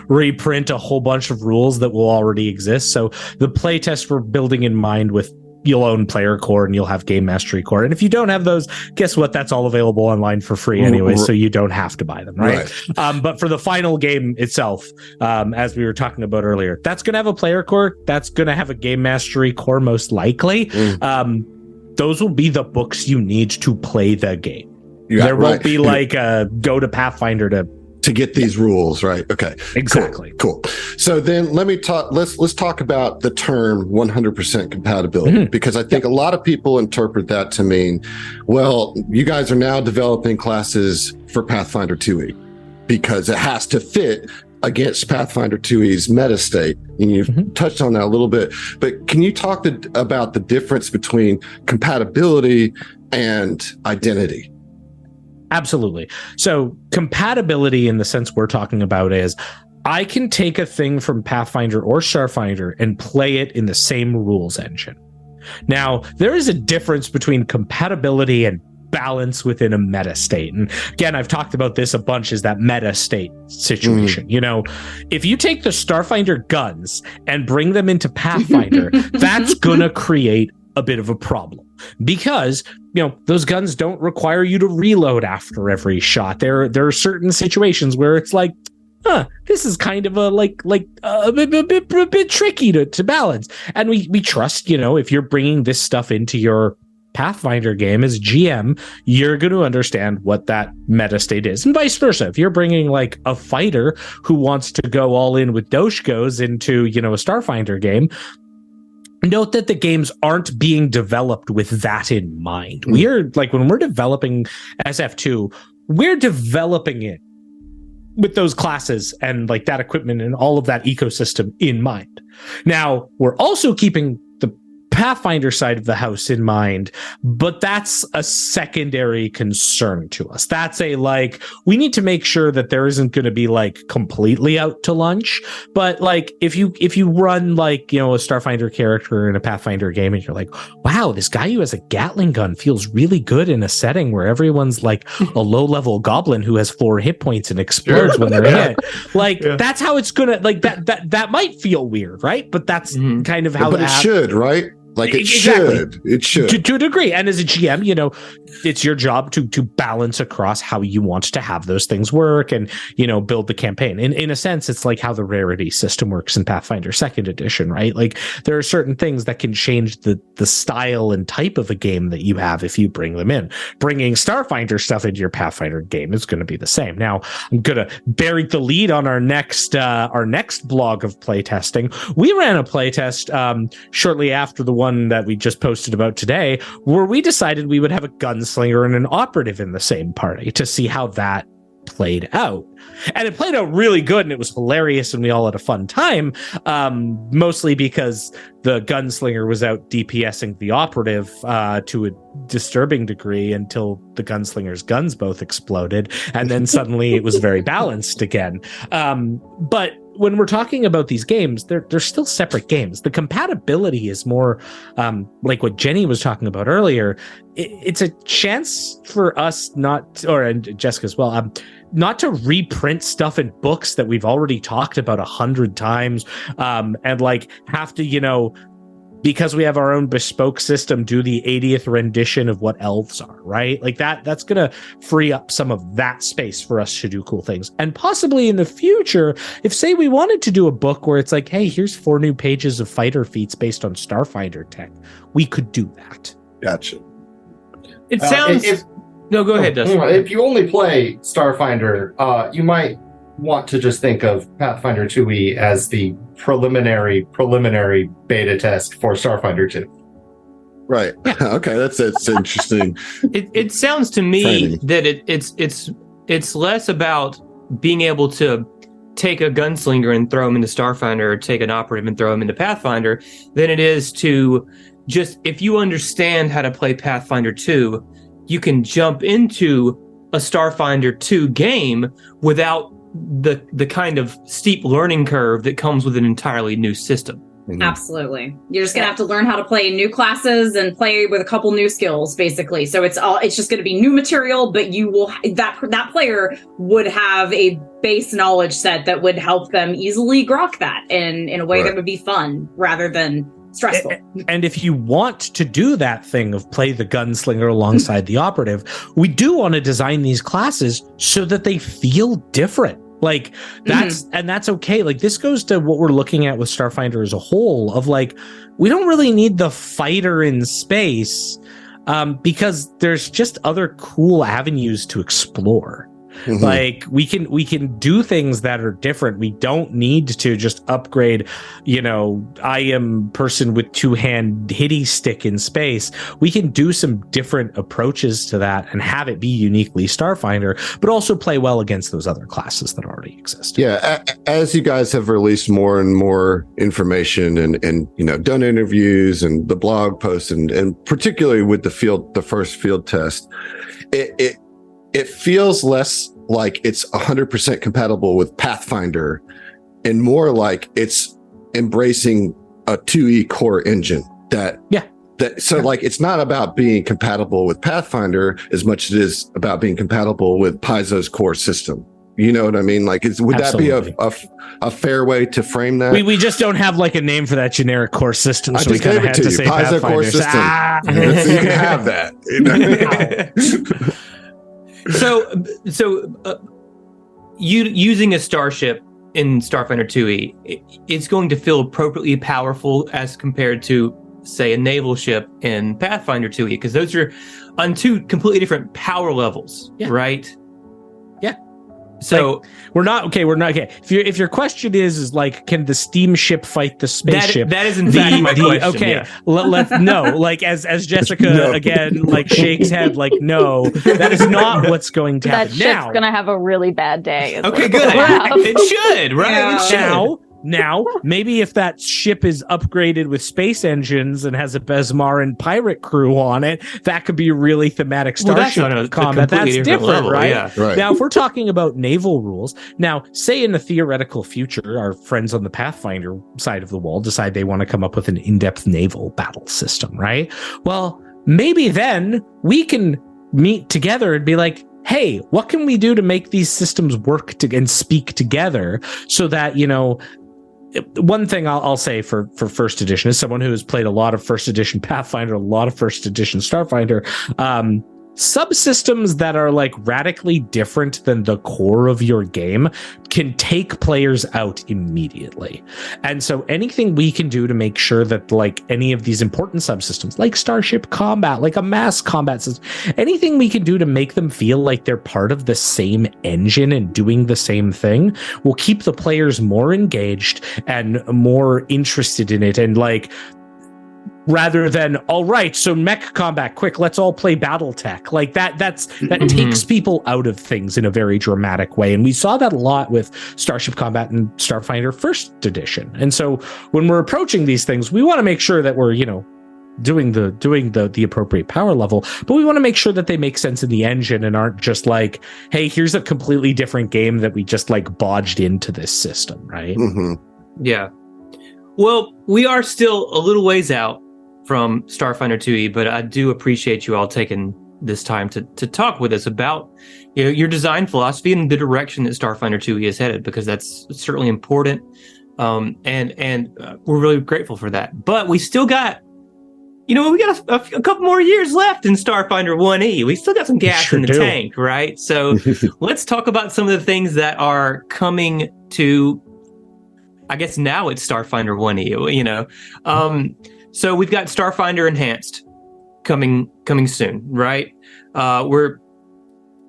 reprint a whole bunch of rules that will already exist. So the playtest we're building in mind with, you'll own player core and you'll have game mastery core. And if you don't have those, guess what? That's all available online for free anyway, so you don't have to buy them, right? But for the final game itself, as we were talking about earlier, that's going to have a player core. That's going to have a game mastery core, most likely. Those will be the books you need to play the game. There won't be like go to Pathfinder to get these rules, right? Okay, exactly. Cool. So then let's talk about the term 100% compatibility, because I think a lot of people interpret that to mean, well, you guys are now developing classes for Pathfinder 2e because it has to fit against Pathfinder 2e's meta state. And you've touched on that a little bit, but can you talk about the difference between compatibility and identity? Absolutely. So compatibility, in the sense we're talking about, is I can take a thing from Pathfinder or Starfinder and play it in the same rules engine. Now, there is a difference between compatibility and balance within a meta state. And again, I've talked about this a bunch, is that meta state situation. If you take the Starfinder guns and bring them into Pathfinder, that's going to create a bit of a problem, because those guns don't require you to reload after every shot. There are certain situations where it's like, this is kind of a bit tricky to balance. And we trust, if you're bringing this stuff into your Pathfinder game as GM, you're going to understand what that meta state is, and vice versa. If you're bringing like a fighter who wants to go all in with Doshkos into, a Starfinder game, note that the games aren't being developed with that in mind. We're like, when we're developing SF2, we're developing it with those classes and like that equipment and all of that ecosystem in mind. Now, we're also keeping the Pathfinder side of the house in mind, but that's a secondary concern to us. That's we need to make sure that there isn't going to be like completely out to lunch. But like, if you run like, a Starfinder character in a Pathfinder game and you're like, wow, this guy who has a Gatling gun feels really good in a setting where everyone's like a low level goblin who has 4 hit points and explodes when they're hit. That's how it's gonna, like, that might feel weird, right? But that's kind of how it should, right? Like it should. To a degree. And as a GM, it's your job to balance across how you want to have those things work and, build the campaign. In a sense, it's like how the rarity system works in Pathfinder 2nd edition, right? Like there are certain things that can change the style and type of a game that you have if you bring them in. Bringing Starfinder stuff into your Pathfinder game is going to be the same. Now, I'm going to bury the lead on our next blog of playtesting. We ran a playtest shortly after the one that we just posted about today, where we decided we would have a gunslinger and an operative in the same party to see how that played out. And it played out really good, and it was hilarious, and we all had a fun time, mostly because the gunslinger was out DPSing the operative to a disturbing degree until the gunslinger's guns both exploded, and then suddenly it was very balanced again. But when we're talking about these games, they're still separate games. The compatibility is more like what Jenny was talking about earlier. It's a chance for us and Jessica as well, not to reprint stuff in books that we've already talked about 100 times, and like have to, because we have our own bespoke system, do the 80th rendition of what elves are, right? Like that's going to free up some of that space for us to do cool things. And possibly in the future, if say we wanted to do a book where it's like, hey, here's 4 new pages of fighter feats based on Starfinder tech, we could do that. Gotcha. It sounds... No, go ahead, Dustin. If you only play Starfinder, you might want to just think of Pathfinder 2e as the preliminary beta test for Starfinder 2. Right. Okay, that's interesting. It sounds to me that it's less about being able to take a gunslinger and throw him into Starfinder, or take an operative and throw him into Pathfinder, than it is to just, if you understand how to play Pathfinder 2, you can jump into a Starfinder 2 game without the kind of steep learning curve that comes with an entirely new system. Mhm. Absolutely. You're just gonna have to learn how to play new classes and play with a couple new skills, basically. So it's just gonna be new material, but you will that player would have a base knowledge set that would help them easily grok that in a way Right. that would be fun rather than stressful. And if you want to do that thing of play the gunslinger alongside the operative, we do want to design these classes so that they feel different. Like that's okay. Like this goes to what we're looking at with Starfinder as a whole of like, we don't really need the fighter in space because there's just other cool avenues to explore. Mhm. Like we can do things that are different. We don't need to just upgrade, I am person with two-hand hitty stick in space. We can do some different approaches to that and have it be uniquely Starfinder, but also play well against those other classes that already exist. Yeah, as you guys have released more and more information and done interviews and the blog posts and particularly with the first field test, it feels less like it's 100% compatible with Pathfinder and more like it's embracing a 2E core engine like it's not about being compatible with Pathfinder as much as it is about being compatible with Paizo's core system. You know what I mean? Like, would Absolutely. that be a fair way to frame that? We just don't have like a name for that generic core system, I so we just kind of gave it had to to you. say Paizo core Pathfinder. system. So you can have that. So you using a starship in Starfinder 2E, it's going to feel appropriately powerful as compared to, say, a naval ship in Pathfinder 2E, because those are on two completely different power levels, right? Yeah. So We're not okay. If your question is like, can the steamship fight the spaceship? that is in fact my question. Okay, yeah. let's no. Like as Jessica No. again like shakes head like no, that is not what's going to That happen. ship's Now, gonna have a really bad day. is Okay, what's good. gonna happen. It should, right? Yeah. It should. Now, maybe if that ship is upgraded with space engines and has a Besmaran pirate crew on it, that could be really thematic Well, that's starship on a combat. That's completely different, different level, right? yeah. Right. Now, if we're talking about naval rules, now, say in the theoretical future, our friends on the Pathfinder side of the wall decide they want to come up with an in-depth naval battle system, right? Well, maybe then we can meet together and be like, hey, what can we do to make these systems work and speak together so that, one thing I'll say for first edition is someone who has played a lot of first edition Pathfinder, a lot of first edition Starfinder, subsystems that are like radically different than the core of your game can take players out immediately. And so anything we can do to make sure that like any of these important subsystems like starship combat, like a mass combat system, anything we can do to make them feel like they're part of the same engine and doing the same thing will keep the players more engaged and more interested in it. And like, rather than, all right, so mech combat, quick, let's all play Battletech. Like that takes people out of things in a very dramatic way. And we saw that a lot with Starship Combat and Starfinder First Edition. And so when we're approaching these things, we want to make sure that we're, doing the appropriate power level, but we want to make sure that they make sense in the engine and aren't just like, hey, here's a completely different game that we just like bodged into this system, right? Mm-hmm. Yeah. Well, we are still a little ways out from Starfinder 2E, but I do appreciate you all taking this time to talk with us about your design philosophy and the direction that Starfinder 2E is headed, because that's certainly important. And we're really grateful for that. But we still got, we got a couple more years left in Starfinder 1E. We still got some gas in the tank, right? So let's talk about some of the things that are coming to, I guess now it's Starfinder 1E, So we've got Starfinder Enhanced coming soon, right? We're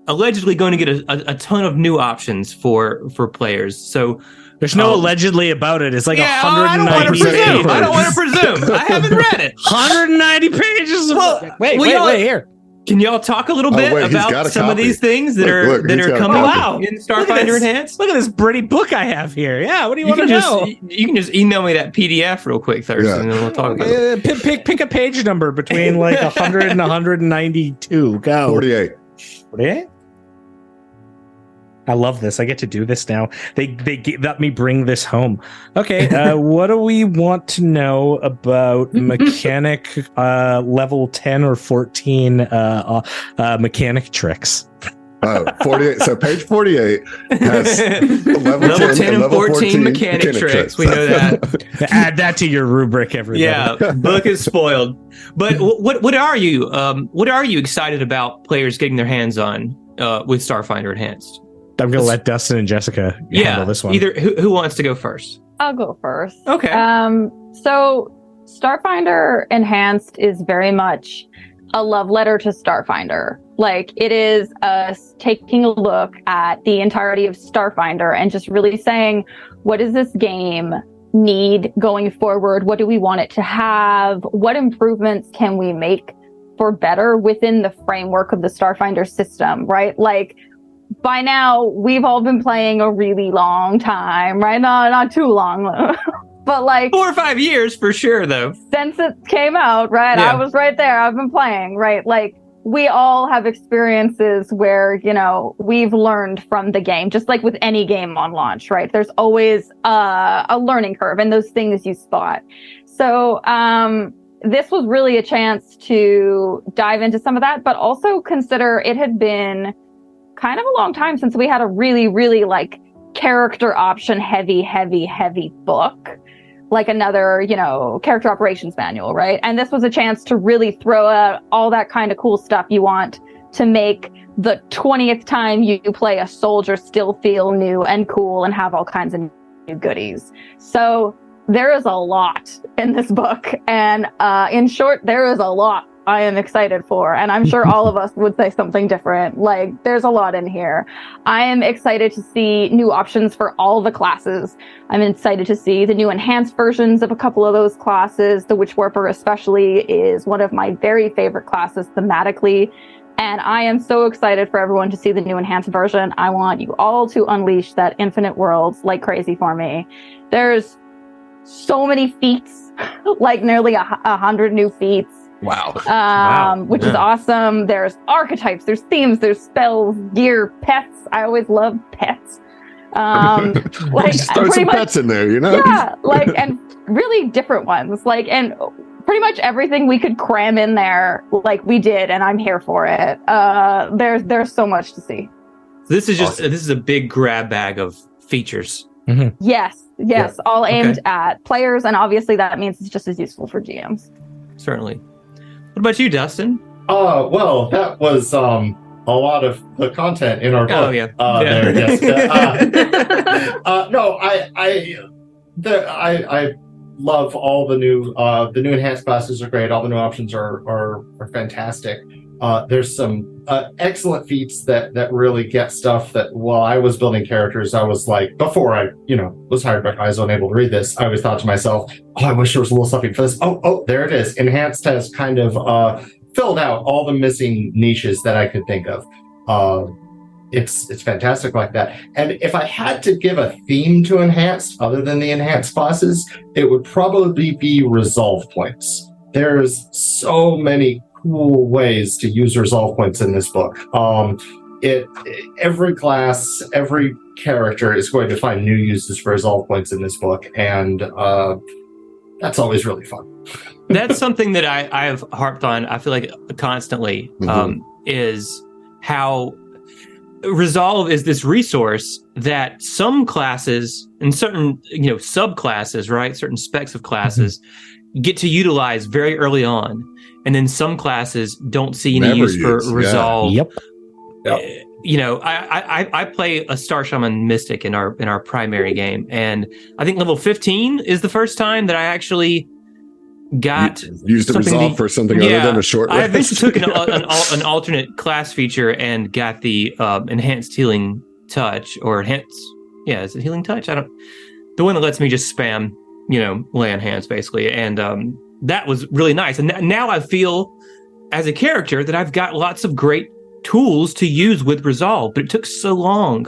allegedly going to get a ton of new options for players. So there's no allegedly about it. It's like 190 pages. I don't want to pages. presume. I haven't read it. 190 pages. Wait, here. Can y'all talk a little Oh, bit wait, he's got about a some of copy. these things that Look, he's are got a coming copy. out in Look at Starfinder this. Enhanced? Look at this pretty book I have here. Yeah, what do you, You want can to just know? you can just email me that PDF real quick, Thurston, Yeah. and then we'll talk about it. Pick a page number between like 100 and 192. Go. 48. 48? I love this. I get to do this now. They let me bring this home. Okay, what do we want to know about mechanic level 10 or 14 mechanic tricks? 48. So page 48 has level 10 and level 14 mechanic tricks. We know that. Add that to your rubric, everybody. Yeah, book is spoiled. But what are you excited about players getting their hands on with Starfinder Enhanced? I'm going to let Dustin and Jessica handle this one. Either who wants to go first? I'll go first. Okay. So Starfinder Enhanced is very much a love letter to Starfinder. Like, it is us taking a look at the entirety of Starfinder and just really saying, what does this game need going forward? What do we want it to have? What improvements can we make for better within the framework of the Starfinder system, right? Like, by now, we've all been playing a really long time, right? No, not too long, but like 4 or 5 years for sure, though. since it came out, right? Yeah. I was right there. I've been playing, right? Like, we all have experiences where, you know, we've learned from the game, just like with any game on launch, right? There's always a learning curve and those things you spot. So, this was really a chance to dive into some of that, but also consider it had been kind of a long time since we had a really, really like character option heavy book, like another, you know, character operations manual, right? And this was a chance to really throw out all that kind of cool stuff you want to make the 20th time you play a soldier still feel new and cool and have all kinds of new goodies. So there is a lot in this book, and in short, there is a lot I am excited for, and I'm sure all of us would say something different. Like, there's a lot in here. I am excited to see new options for all the classes. I'm excited to see the new enhanced versions of a couple of those classes. The Witch Warper especially is one of my very favorite classes thematically, and I am so excited for everyone to see the new enhanced version. I want you all to unleash that infinite worlds like crazy for me. There's so many feats, like nearly 100 new feats. Wow. Which is awesome. There's archetypes, there's themes, there's spells, gear, pets. I always love pets. Like, Just throw some pets in there, you know? Yeah, like, and really different ones. Like, and pretty much everything we could cram in there, like we did, and I'm here for it. There's so much to see. This is just this is a big grab bag of features. Mm-hmm. Yes, all aimed at players, and obviously that means it's just as useful for GMs. Certainly. What about you, Dustin? Well, that was a lot of the content in our book. Oh yeah. There, yes. No, I love all the new enhanced classes are great. All the new options are fantastic. There's some excellent feats that really get stuff that while I was building characters, I was like, before I, was hired by Paizo and able to read this, I always thought to myself, I wish there was a little something for this. Oh, there it is. Enhanced has kind of filled out all the missing niches that I could think of. It's fantastic like that. And if I had to give a theme to Enhanced, other than the Enhanced classes, it would probably be resolve points. There's so many cool ways to use resolve points in this book. Every class, every character is going to find new uses for resolve points in this book, and that's always really fun. That's something that I have harped on, I feel like constantly, is how Resolve is this resource that some classes and certain, subclasses, right? Certain specs of classes get to utilize very early on. And then some classes don't see any use for Resolve. Yep. I play a Star Shaman Mystic in our primary game, and I think level 15 is the first time that I actually got used the Resolve for something other than a short rest. I eventually took an alternate class feature and got the enhanced healing touch, or is it healing touch? The one that lets me just spam, lay on hands basically, and that was really nice. And now I feel as a character that I've got lots of great tools to use with Resolve, but it took so long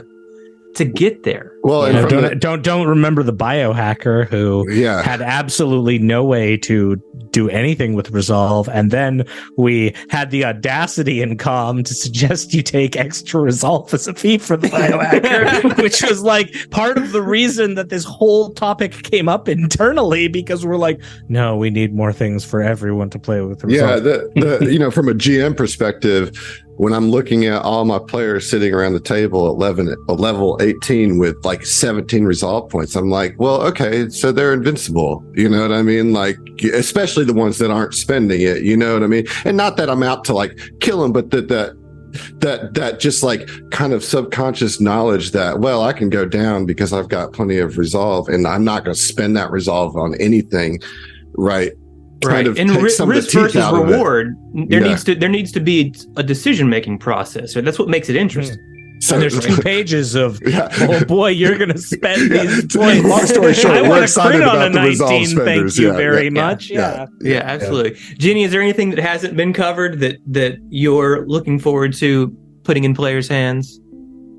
to get there. Well, and don't remember the biohacker who had absolutely no way to do anything with Resolve, and then we had the audacity in COM to suggest you take extra Resolve as a fee for the biohacker, which was like part of the reason that this whole topic came up internally, because we're like, no, we need more things for everyone to play with Resolve. Yeah, from a GM perspective, when I'm looking at all my players sitting around the table at level 18 with like 17 resolve points, I'm like, well, okay, so they're invincible. You know what I mean? Like, especially the ones that aren't spending it. You know what I mean? And not that I'm out to like kill them, but that just like kind of subconscious knowledge that, well, I can go down because I've got plenty of resolve, and I'm not going to spend that resolve on anything, right? Right, and risk versus reward. There needs to be a decision-making process. Right? That's what makes it interesting. So and there's 2 pages of, oh boy, you're going to spend these points. Long story short, I we're want to crit on a 19. Thank you very much. Yeah, absolutely. Jenny, is there anything that hasn't been covered that you're looking forward to putting in players' hands?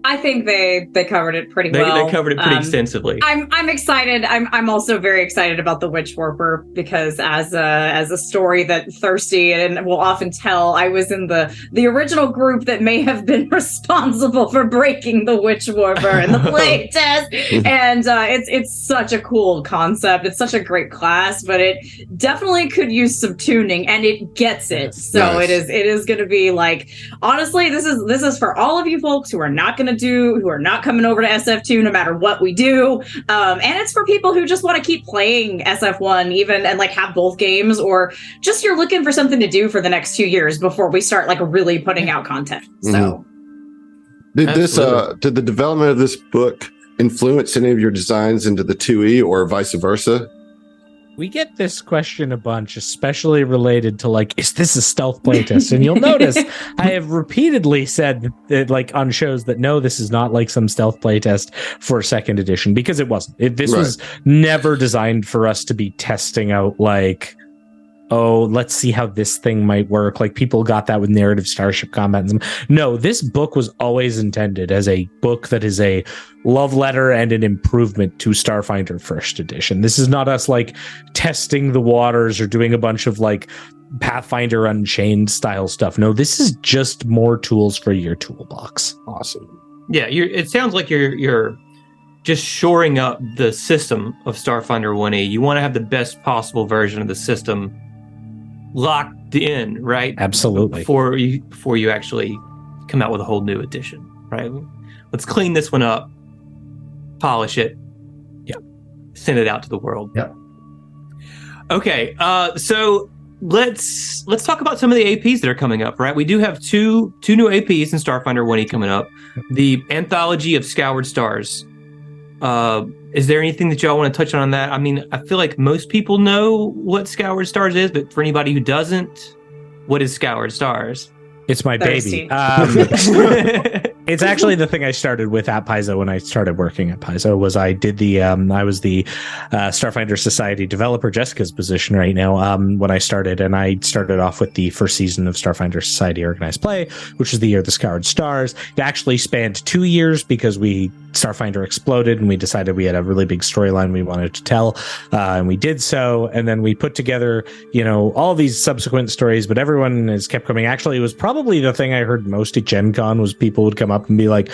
I think they covered it pretty well. They covered it pretty extensively. I'm excited. I'm also very excited about the Witch Warper, because as a story that Thirsty and will often tell, I was in the original group that may have been responsible for breaking the Witch Warper in the play test. And it's such a cool concept. It's such a great class, but it definitely could use some tuning, and it gets it. So nice. It is going to be like, honestly, this is for all of you folks who are not coming over to SF2 no matter what we do, and it's for people who just want to keep playing SF1 even, and like have both games, or just you're looking for something to do for the next 2 years before we start like really putting out content. So did the development of this book influence any of your designs into the 2E or vice versa? We get this question a bunch, especially related to like, is this a stealth playtest? And you'll notice I have repeatedly said that, like on shows, that no, this is not like some stealth playtest for 2nd edition, because it wasn't. This was never designed for us to be testing out like, oh, let's see how this thing might work. Like people got that with narrative Starship Combat. No, this book was always intended as a book that is a love letter and an improvement to Starfinder 1st edition. This is not us like testing the waters or doing a bunch of like Pathfinder Unchained style stuff. No, this is just more tools for your toolbox. Awesome. Yeah, it sounds like you're just shoring up the system of Starfinder 1E. You want to have the best possible version of the system locked in, right? Absolutely. Before you actually come out with a whole new edition, right? Let's clean this one up, polish it, send it out to the world. Yeah. Okay, so let's talk about some of the APs that are coming up, right? We do have two new APs in Starfinder 1E coming up. The Anthology of Scoured Stars. Is there anything that y'all want to touch on that? I mean, I feel like most people know what Scoured Stars is, but for anybody who doesn't, what is Scoured Stars? It's my baby. It's actually the thing I started with at Paizo when I started working at Paizo. Was I did the I was the Starfinder Society developer, Jessica's position right now, when I started, and I started off with the first season of Starfinder Society Organized Play, which is the year of the Scoured Stars. It actually spanned 2 years because Starfinder exploded and we decided we had a really big storyline we wanted to tell, and we did so. And then we put together, all these subsequent stories, but everyone has kept coming. Actually, it was probably the thing I heard most at Gen Con was people would come up and be like,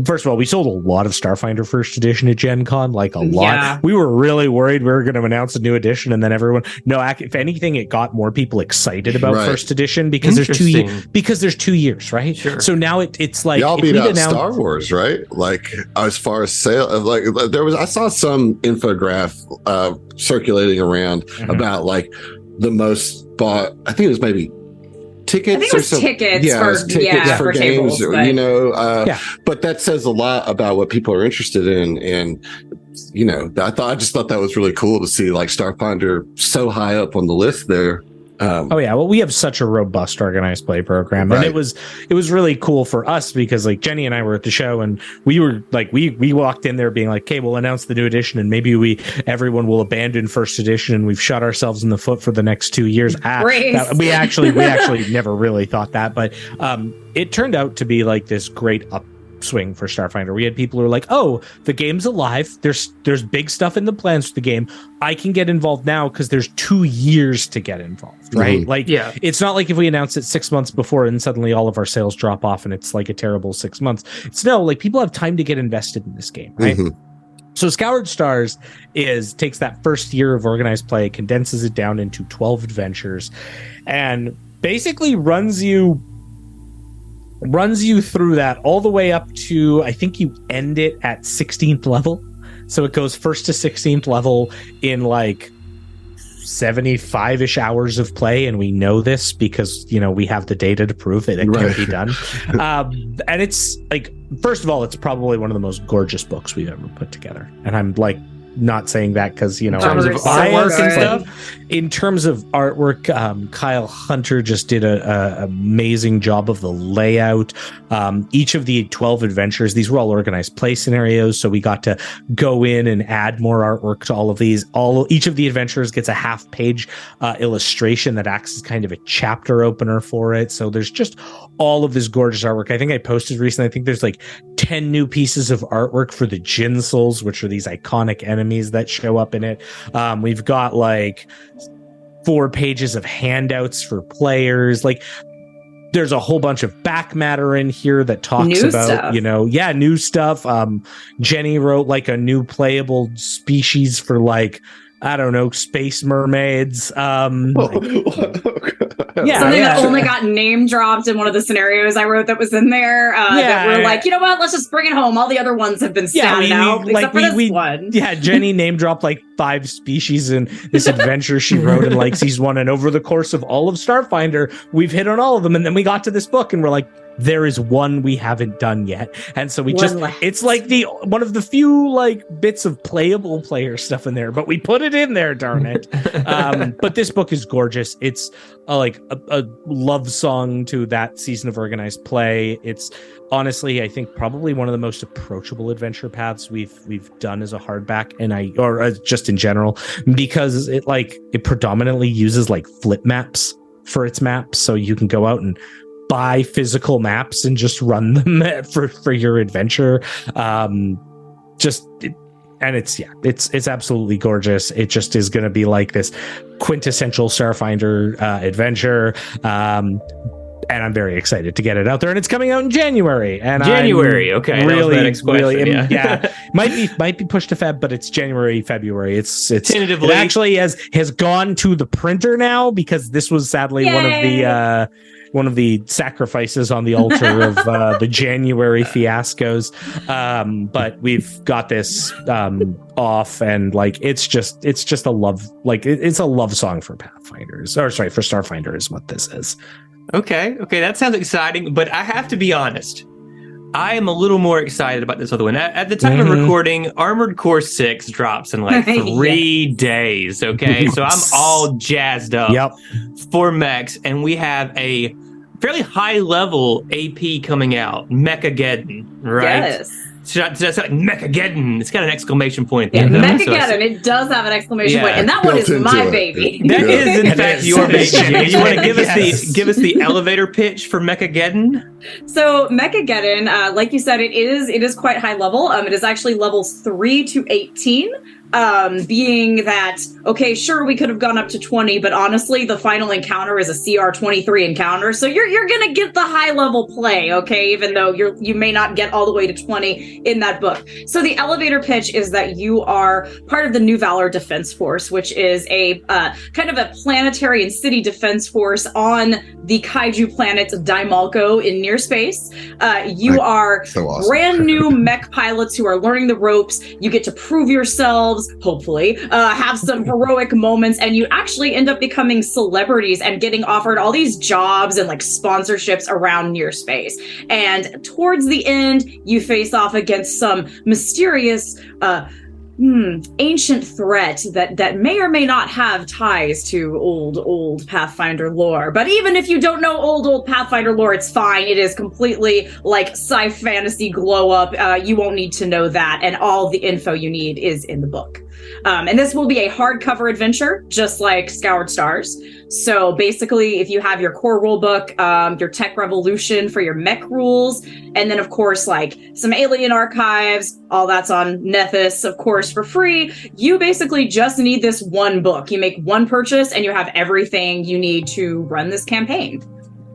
first of all, we sold a lot of Starfinder 1st edition at Gen Con, like a lot. Yeah. We were really worried we were going to announce a new edition, and then if anything, it got more people excited about 1st edition because there's 2 years, right? Sure. So now it's like y'all beat out Star Wars, right? Like as far as sale, like I saw some infograph circulating around about like the most bought. I think it was maybe tickets. I think it was tickets for games, tables, but that says a lot about what people are interested in. And, I just thought that was really cool to see like Starfinder so high up on the list there. Oh yeah, well, we have such a robust organized play program, and Right. it was really cool for us because like Jenny and I were at the show, and we were like we walked in there being like, "Okay, we'll announce the new edition, and maybe everyone will abandon first edition, and we've shot ourselves in the foot for the next 2 years." We actually never really thought that, but it turned out to be like this great upswing for Starfinder. We had people who were like, "Oh, the game's alive. There's big stuff in the plans for the game. I can get involved now because there's 2 years to get involved." Right? Mhm. Like, Yeah. it's not like if we announce it 6 months before and suddenly all of our sales drop off and it's like a terrible 6 months. It's no, like people have time to get invested in this game, right? Mhm. So Scoured Stars takes that first year of organized play, condenses it down into 12 adventures, and basically runs you through that all the way up to, I think you end it at 16th level. So it goes first to 16th level in like 75-ish hours of play, and we know this because we have the data to prove that it Right. can be done. And it's like, first of all, it's probably one of the most gorgeous books we've ever put together, and I'm like not saying that because In terms of Covers so artwork and good. stuff. in terms of artwork, Kyle Hunter just did a amazing job of the layout. Each of the 12 adventures, these were all organized play scenarios, so we got to go in and add more artwork to all of these. Each of the adventures gets a half-page illustration that acts as kind of a chapter opener for it. So there's just all of this gorgeous artwork. I think I posted recently, I think there's like 10 new pieces of artwork for the Jin Souls, which are these iconic enemies that show up in it. We've got like 4 pages of handouts for players. Like, there's a whole bunch of back matter in here that talks New about, stuff. new stuff. Jenny wrote like a new playable species for like, I don't know, space mermaids. Yeah, Something that yeah. only got name dropped in one of the scenarios I wrote that was in there. That we're like, you know what? Let's just bring it home. All the other ones have been standing out, except for this one. Yeah, Jenny name dropped like 5 species in this adventure she wrote in like season 1, and over the course of all of Starfinder, we've hit on all of them, and then we got to this book and we're like, there is one we haven't done yet. And so it's like one of the few like bits of playable player stuff in there, but we put it in there, darn it. But this book is gorgeous. It's like a love song to that season of organized play. It's honestly, I think, probably one of the most approachable adventure paths we've done as a hardback, or just in general, because it predominantly uses like flip maps for its maps, so you can go out and buy physical maps and just run them for your adventure. It's absolutely gorgeous. It just is going to be like this quintessential Starfinder adventure. And I'm very excited to get it out there, and it's coming out in January. And January, okay, that was my next question, yeah. might be pushed to Feb, but it's January, February. It's Tentatively. It actually has gone to the printer now, because this was sadly one of the sacrifices on the altar of the January fiascos. But we've got this off, and like it's just a love, like it's a love song for Pathfinders, or sorry, for Starfinder is what this is. Okay, that sounds exciting, but I have to be honest. I am a little more excited about this other one. At the time of recording, Armored Core 6 drops in like 3 days, okay? So I'm all jazzed up for mechs, and we have a fairly high-level AP coming out, Mechageddon, right? Yes. So that's like Mechageddon. It's got an exclamation point Yeah, at the end. Mechageddon, it does have an exclamation point, Yeah. and that one is Built into my it. baby. That is, in fact, your baby. Yes. You want to give us Yes. give us the elevator pitch for Mechageddon? So Mechageddon, like you said, it is quite high level. It is actually levels 3 to 18. Being that, okay, sure, we could have gone up to 20, but honestly, the final encounter is a CR 23 encounter, so you're gonna get the high level play, okay, even though you may not get all the way to 20 in that book. So the elevator pitch is that you are part of the New Valor Defense Force, which is a kind of a planetary and city defense force on the kaiju planet Daimalco in near space. You are So awesome. brand new mech pilots who are learning the ropes. You get to prove yourselves, hopefully, have some heroic moments, and you actually end up becoming celebrities and getting offered all these jobs and like sponsorships around near space. And towards the end, you face off against some mysterious ancient threat that may or may not have ties to old Pathfinder lore. But even if you don't know old Pathfinder lore, it's fine. It is completely like sci fantasy glow up. You won't need to know that, and all the info you need is in the book. And this will be a hardcover adventure, just like Scoured Stars. So basically, if you have your core rule book, your Tech Revolution for your mech rules, and then of course, like some Alien Archives, all that's on Nethys, of course, for free. You basically just need this one book. You make one purchase and you have everything you need to run this campaign.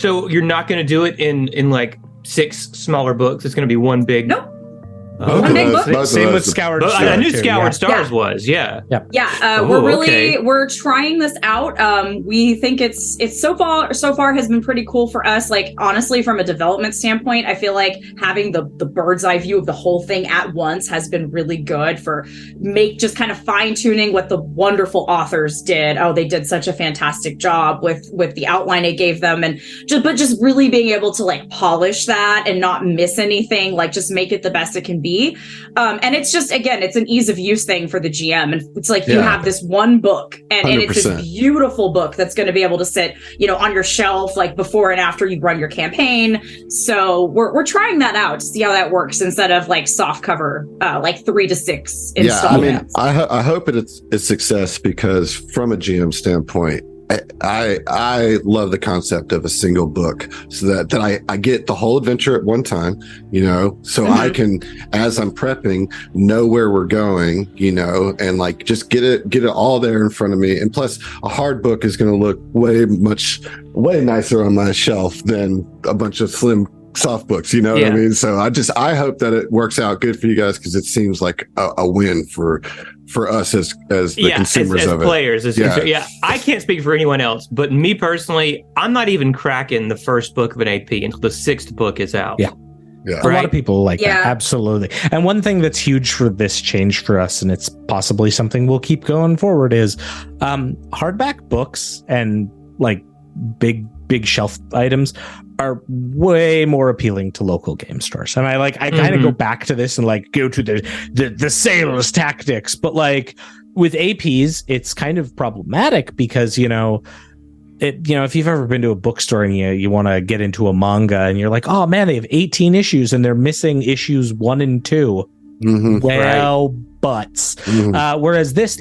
So you're not going to do it in like 6 smaller books. It's going to be one big. Nope. Both big of book? us- Same both with of us- Scoured But Stars. I knew too, Scoured Stars was, yeah. We're trying this out. We think it's so far has been pretty cool for us. Like, honestly, from a development standpoint, I feel like having the bird's eye view of the whole thing at once has been really good for just kind of fine tuning what the wonderful authors did. Oh, they did such a fantastic job with the outline it gave them, and just really being able to like polish that and not miss anything, like just make it the best it can be. And it's just, again, it's an ease of use thing for the GM. And it's like you have this one book and it's this 100%. beautiful book that's going to be able to sit, on your shelf, like before and after you run your campaign. So we're trying that out to see how that works instead of like soft cover, like 3 to 6 installments. I hope it's a success because from a GM standpoint, I love the concept of a single book so that I get the whole adventure at one time, so I can, as I'm prepping, know where we're going, and like just get it all there in front of me. And plus a hard book is going to look way nicer on my shelf than a bunch of slim soft books, what I mean? So I hope that it works out good for you guys because it seems like a win for us as the consumers as of it. Players. I can't speak for anyone else, but me personally, I'm not even cracking the first book of an AP until the 6th book is out. Yeah. Yeah. A lot of people like Yeah. that. Absolutely. And one thing that's huge for this change for us, and it's possibly something we'll keep going forward, is hardback books and like big shelf items are way more appealing to local game stores. And I kind of go back to this and like go to the sales tactics, but like with APs, it's kind of problematic because, if you've ever been to a bookstore and you want to get into a manga and you're like, oh man, they have 18 issues and they're missing issues 1 and 2. Mm-hmm. Well, butts. Whereas this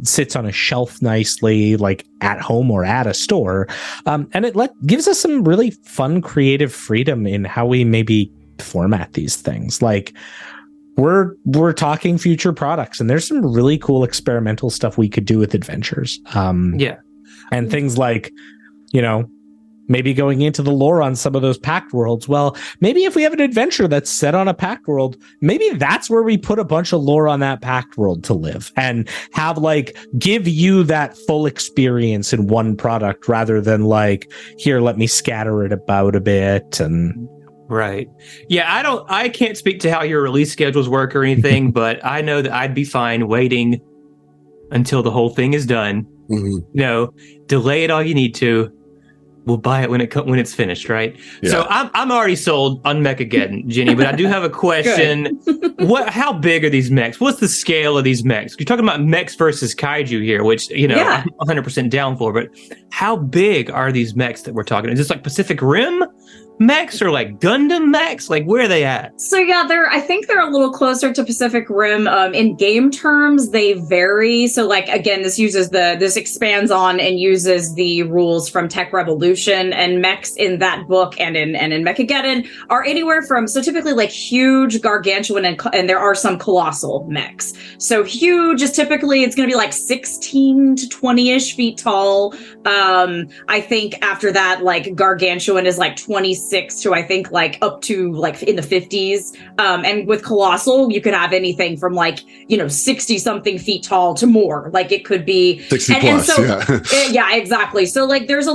sits on a shelf nicely, like at home or at a store, and it gives us some really fun, creative freedom in how we maybe format these things. Like we're talking future products, and there's some really cool experimental stuff we could do with adventures. And things like, maybe going into the lore on some of those packed worlds. Well, maybe if we have an adventure that's set on a packed world, maybe that's where we put a bunch of lore on that packed world to live and have give you that full experience in one product rather than here, let me scatter it about a bit. And right. Yeah. I can't speak to how your release schedules work or anything, but I know that I'd be fine waiting until the whole thing is done. Delay it all you need to. We'll buy it when it's finished, right? Yeah. So I'm already sold on Mechageddon, Jenny, but I do have a question. How big are these mechs? What's the scale of these mechs? You're talking about mechs versus kaiju here, which I'm 100% down for, but how big are these mechs that we're talking? Is this like Pacific Rim mechs or like Gundam mechs? Like where are they at? So I think they're a little closer to Pacific Rim. In game terms, they vary. So again, this expands on and uses the rules from Tech Revolution, and mechs in that book and in Mechageddon are anywhere from, so typically huge, gargantuan, and there are some colossal mechs. So huge is typically, it's going to be 16 to 20-ish feet tall. I think after that, gargantuan is 26 to I think up to in the 50s. And with colossal, you could have anything from 60 something feet tall to more. It could be 60 plus. Yeah, exactly. So there's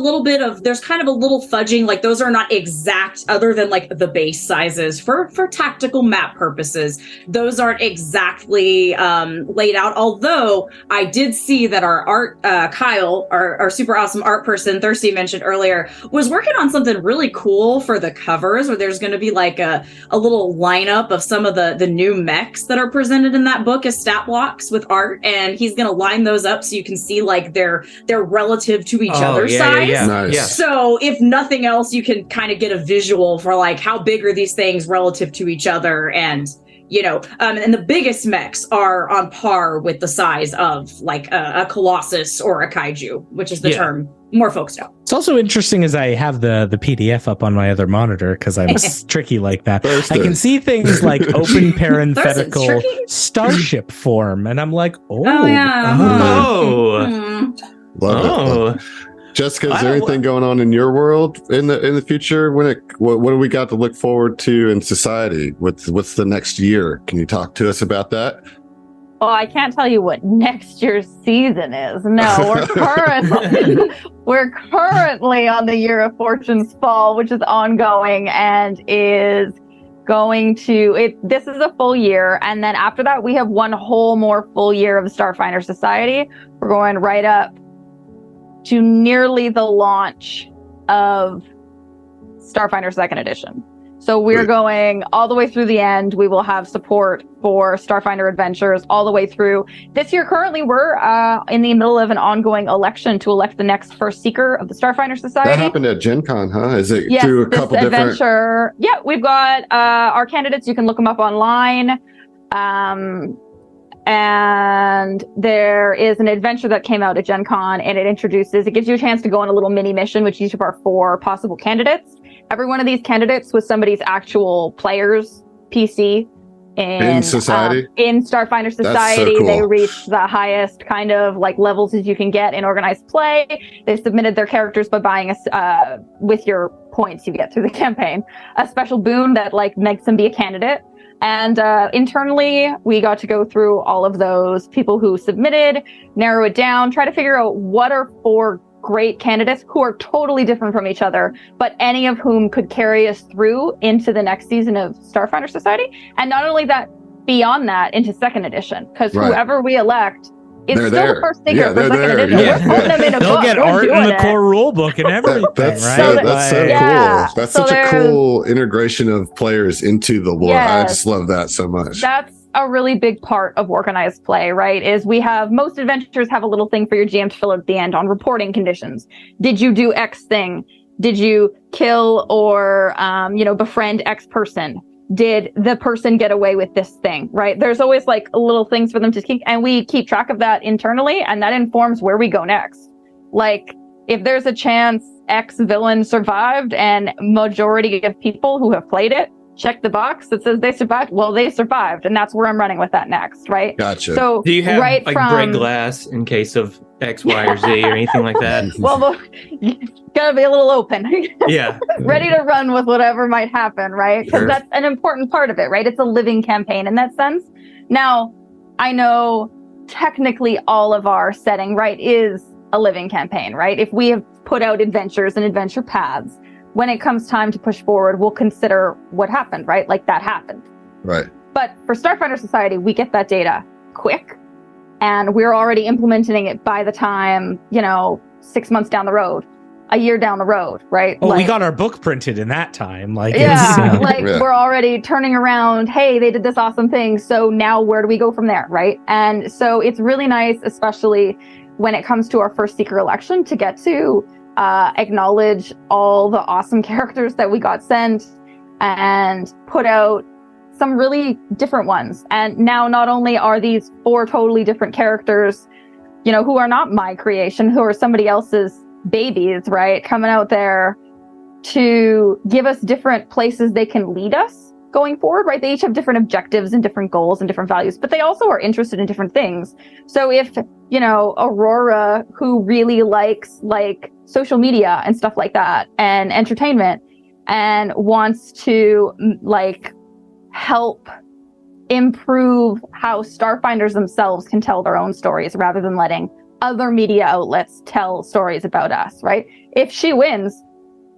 kind of a little fudging. Those are not exact, other than the base sizes for tactical map purposes. Those aren't exactly laid out. Although I did see that our art Kyle, our super awesome art person Thirsty mentioned earlier, was working on something really cool visual for the covers, where there's going to be like a little lineup of some of the new mechs that are presented in that book as stat blocks with art, and he's going to line those up so you can see like they're relative to each other's size. Nice. Yeah. So if nothing else, you can kind of get a visual for like how big are these things relative to each other, and and the biggest mechs are on par with the size of like a colossus or a kaiju, which is the term more folks know. It's also interesting as I have the PDF up on my other monitor because I'm tricky like that. I can see things like open parenthetical starship form, and I'm like, Love it. Jessica, is there anything going on in your world in the future? What do we got to look forward to in society? What's the next year? Can you talk to us about that? Well, I can't tell you what next year's season is. No, we're currently on the Year of Fortune's Fall, which is ongoing and is going to this is a full year, and then after that we have one whole more full year of the Starfinder Society. We're going right up to nearly the launch of Starfinder 2nd Edition. So we're going all the way through the end. We will have support for Starfinder Adventures all the way through. This year, currently, we're in the middle of an ongoing election to elect the next first Seeker of the Starfinder Society. That happened at Gen Con, huh? Is it through a couple adventure? Yeah, we've got our candidates. You can look them up online. And there is an adventure that came out at Gen Con, and it gives you a chance to go on a little mini mission with each of our 4 possible candidates. Every one of these candidates was somebody's actual player's PC in society. In Starfinder Society, so cool. They reached the highest kind of like levels as you can get in organized play. They submitted their characters by buying with your points you get through the campaign, a special boon that like makes them be a candidate. And internally, we got to go through all of those people who submitted, narrow it down, try to figure out what are 4 great candidates who are totally different from each other, but any of whom could carry us through into the next season of Starfinder Society. And not only that, beyond that, into 2nd Edition, because whoever we elect, it's still the first Seeker for 2nd Edition. Yeah. We're putting them in a They'll book. get art in the core rule book and everything, that's right? That's so cool. That's such a cool integration of players into the lore. I just love that so much. That's a really big part of organized play, right? Is we have most adventures have a little thing for your GM to fill at the end on reporting conditions. Did you do X thing? Did you kill or befriend X person? Did the person get away with this thing, right? There's always like little things for them to keep, and we keep track of that internally, and that informs where we go next. Like, if there's a chance X villain survived and majority of people who have played it check the box that says they survived, well, they survived, and that's where I'm running with that next, right? Gotcha. So do you have break glass in case of X, Y, or Z or anything like that? Well, gotta be a little open. Yeah. Ready to run with whatever might happen, right? Because that's an important part of it, right? It's a living campaign in that sense. Now, I know technically all of our setting, right, is a living campaign, right? If we have put out adventures and adventure paths, when it comes time to push forward, we'll consider what happened, right? Like that happened. Right. But for Starfinder Society, we get that data quick, and we're already implementing it by the time, 6 months down the road, a year down the road, right? Well, we got our book printed in that time. We're already turning around, hey, they did this awesome thing, so now where do we go from there, right? And so it's really nice, especially when it comes to our first Seeker election, to get to acknowledge all the awesome characters that we got sent and put out some really different ones. And now not only are these 4 totally different characters, who are not my creation, who are somebody else's babies, right, coming out there to give us different places they can lead us going forward, right? They each have different objectives and different goals and different values, but they also are interested in different things. So if, Aurora, who really likes social media and stuff like that and entertainment and wants to help improve how Starfinders themselves can tell their own stories rather than letting other media outlets tell stories about us, right? If she wins,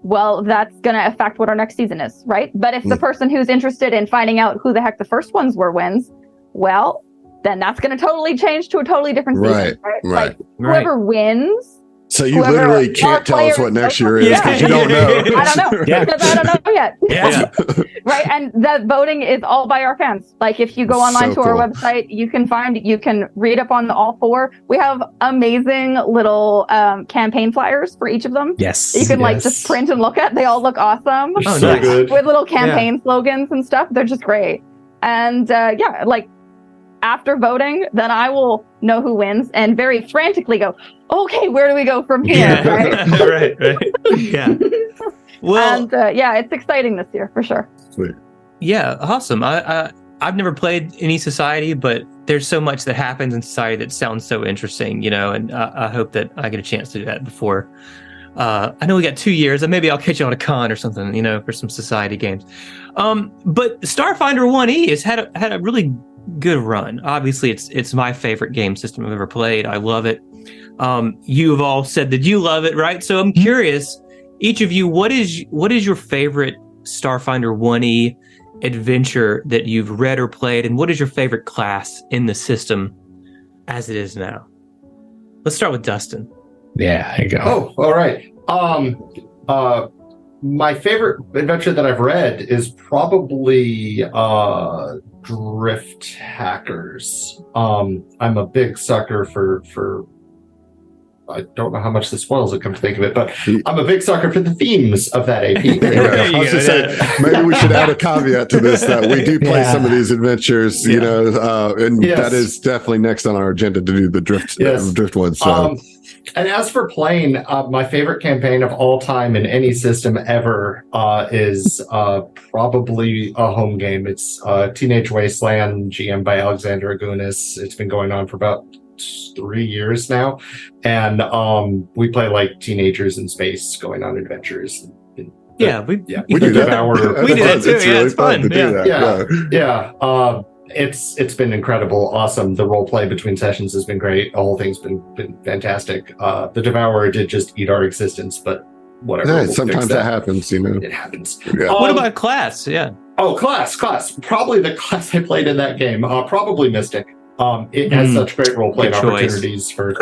well, that's going to affect what our next season is, right? But if the person who's interested in finding out who the heck the first ones were wins, well, then that's going to totally change to a totally different season, right? Whoever wins So you literally can't tell us what next year is because you don't know. I don't know because I don't know yet. Yeah. Right, and that voting is all by our fans. Like if you go online to our website, you can read up on all four. We have amazing little campaign flyers for each of them. Yes. You can just print and look at. They all look awesome. They're so nice. good. With little campaign slogans and stuff. They're just great. And after voting, then I will know who wins and very frantically go, okay, where do we go from here? Right? right. Yeah. Well, And it's exciting this year for sure. Sweet. yeah, awesome. I've never played any Society, but there's so much that happens in Society that sounds so interesting, and I hope that I get a chance to do that before. I know we got 2 years, and maybe I'll catch you on a con or something, for some Society games. But Starfinder 1E has had a really good run. Obviously, it's my favorite game system I've ever played. I love it. You've all said that you love it, right? So I'm curious, each of you, what is your favorite Starfinder 1E adventure that you've read or played, and what is your favorite class in the system as it is now? Let's start with Dustin. Yeah, there you go. Oh, all right. My favorite adventure that I've read is probably Drift Hackers. I'm a big sucker for I don't know how much this spoils it, come to think of it, but I'm a big sucker for the themes of that AP. I was just saying, maybe we should add a caveat to this that we do play some of these adventures, and that is definitely next on our agenda to do the drift one. So. And as for playing, my favorite campaign of all time in any system ever is probably a home game. It's Teenage Wasteland, GM by Alexander Agunas. It's been going on for about 3 years now, and we play like teenagers in space going on adventures. We do that. We do that too. It's really fun to do that. It's been incredible, awesome. The role play between sessions has been great. The whole thing's been fantastic. The Devourer did just eat our existence, but whatever. Yeah, sometimes that happens, It happens. Yeah. What about class? Yeah. Oh, class. Probably the class I played in that game. Probably Mystic. It has such great role playing opportunities for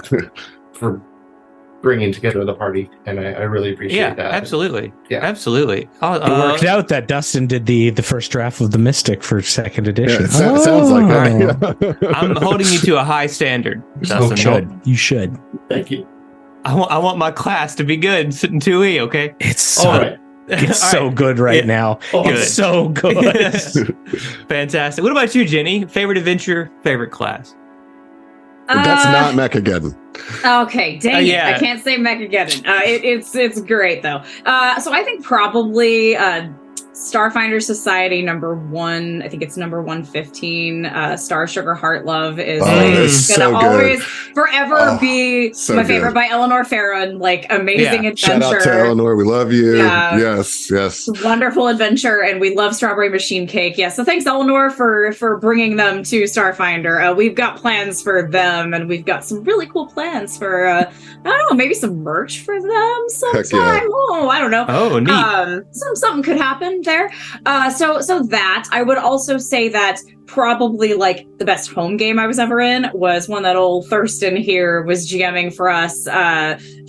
bringing together the party, and I really appreciate that. Absolutely. Yeah, absolutely. It worked out that Dustin did the first draft of the Mystic for second edition. Yeah, sounds like that. Right. I'm holding you to a high standard, Dustin. You should. Thank you. I want my class to be good. Sitting 2E, okay? It's so, all right. It's so good now. It's so good. Fantastic. What about you, Jenny? Favorite adventure, favorite class? That's not Mechageddon. Okay, dang it. I can't say Mechageddon. It's great, though. So I think probably Starfinder Society #1, I think it's number 115, Star Sugar Heart Love is gonna always forever be my favorite, by Eleanor Farron. Amazing adventure. Shout out to Eleanor, we love you. Yes. Wonderful adventure, and we love Strawberry Machine Cake. So thanks, Eleanor, for bringing them to Starfinder. We've got plans for them, and we've got some really cool plans for I don't know, maybe some merch for them sometime. Oh, I don't know. Oh, neat. Something could happen there. So that I would also say that probably the best home game I was ever in was one that old Thurston here was GMing for us,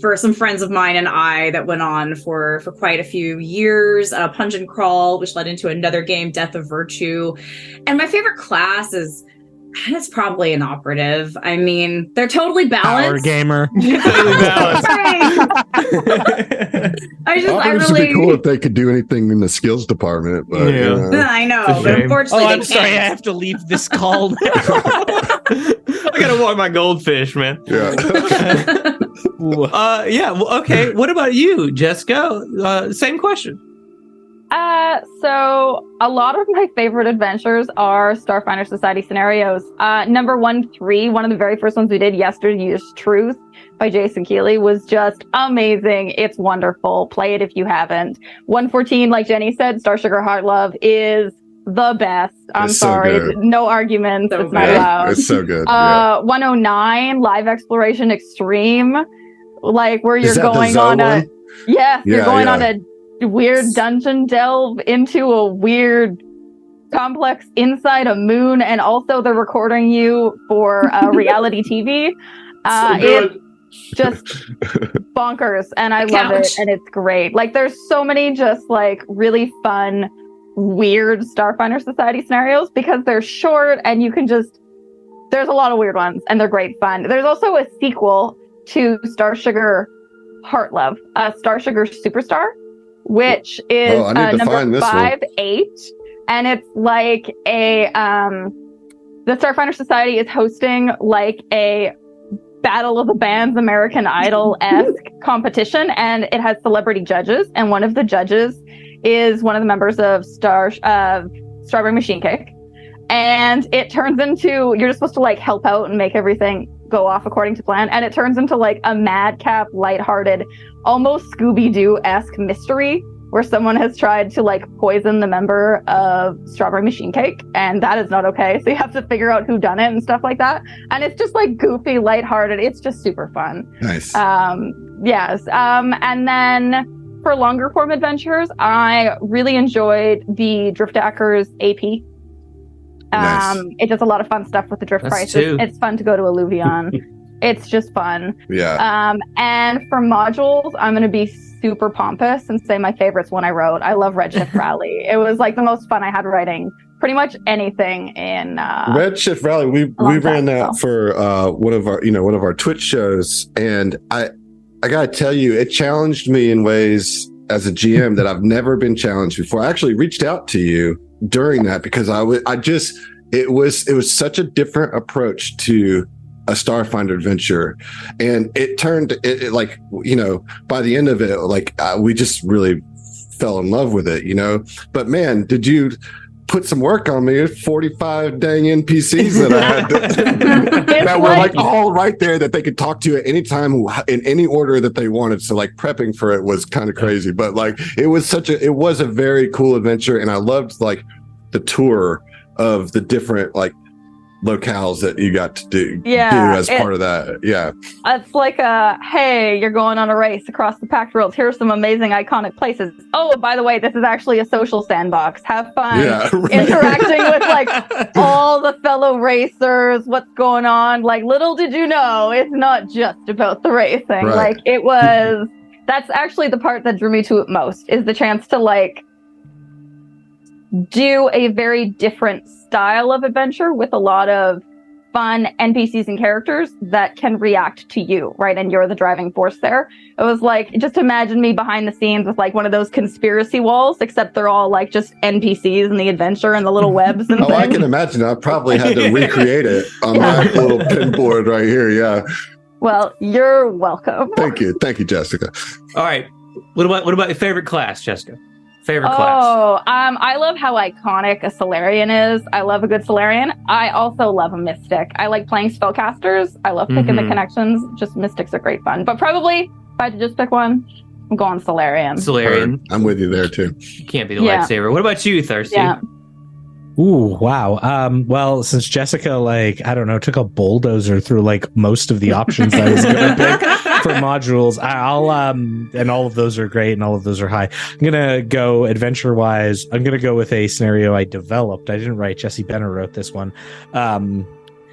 for some friends of mine and I, that went on for quite a few years. Punch and Crawl, which led into another game, Death of Virtue. And my favorort class is, it's probably an operative. I mean, they're totally balanced. Power gamer. Totally balanced. Operators would be cool if they could do anything in the skills department, but I know, but unfortunately, I'm sorry, I have to leave this call. I gotta walk my goldfish, man. Yeah. Okay. What about you, Jessica? Same question. So a lot of my favorite adventures are Starfinder Society scenarios. Number 1-3, one of the very first ones we did, Yesterday's Truth by Jason Keeley, was just amazing. It's wonderful. Play it if you haven't. 114, like Jenny said, Star Sugar Heart Love is the best. I'm sorry. No arguments. It's not allowed. It's so good. 109, Live Exploration Extreme, where you're going on a... Yes, you're going on a weird dungeon delve into a weird complex inside a moon, and also they're recording you for reality TV. just bonkers, and I love it, and it's great. Like, there's so many just like really fun, weird Starfinder Society scenarios because they're short, and you can just, there's a lot of weird ones, and they're great fun. There's also a sequel to Star Sugar Heart Love, Star Sugar Superstar, which is number 5-8, and it's like a the Starfinder Society is hosting like a Battle of the Bands American Idol-esque competition, and it has celebrity judges, and one of the judges is one of the members of Strawberry Machine Cake, and it turns into, you're just supposed to like help out and make everything go off according to plan, and it turns into like a madcap, lighthearted, almost Scooby-Doo-esque mystery where someone has tried to like poison the member of Strawberry Machine Cake, and that is not okay. So you have to figure out who done it and stuff like that. And it's just like goofy, lighthearted. It's just super fun. Nice. Yes. And then for longer form adventures, I really enjoyed the Driftdackers AP. Nice. It does a lot of fun stuff with the drift prices. It's fun to go to Illuvion. It's just fun. Yeah. And for modules, I'm going to be super pompous and say my favorite's one I wrote. I love Redshift Rally. It was like the most fun I had writing pretty much anything in Redshift Rally. We ran that for one of our Twitch shows, and I gotta tell you, it challenged me in ways as a GM that I've never been challenged before. I actually reached out to you during that because it was such a different approach to a Starfinder adventure, and it turned it like, by the end of it, like we just really fell in love with it, but man, did you put some work on me? 45 dang NPCs that I had that were like all right there that they could talk to at any time in any order that they wanted. So like prepping for it was kind of crazy, but like it was a very cool adventure, and I loved like the tour of the different like locales that you got to do as part of that. Yeah, it's like hey, you're going on a race across the packed world, here's some amazing iconic places. Oh, by the way, this is actually a social sandbox, have fun interacting with like all the fellow racers, what's going on. Like, little did you know, it's not just about the racing. Like, it was, that's actually the part that drew me to it most, is the chance to like do a very different style of adventure with a lot of fun NPCs and characters that can react to you, right? And you're the driving force there. It was like, just imagine me behind the scenes with like one of those conspiracy walls, except they're all like just NPCs in the adventure and the little webs and things. I can imagine. I probably had to recreate it on my little pinboard right here. Yeah. Well, you're welcome. Thank you, Jessica. All right. What about your favorite class, Jessica? Favorite class? I love how iconic a Solarian is. I love a good Solarian. I also love a Mystic. I like playing spellcasters. I love picking the connections. Just Mystics are great fun. But probably, if I had to just pick one, I'm going Solarian. I'm with you there too. You can't be the lightsaber. What about you, Thirsty? Yeah. Ooh, wow. Well, since Jessica, like, I don't know, took a bulldozer through like most of the options I was going to pick for modules, I'll and all of those are great and all of those are high. I'm going to go adventure wise. I'm going to go with a scenario I developed. I didn't write. Jesse Benner wrote this one.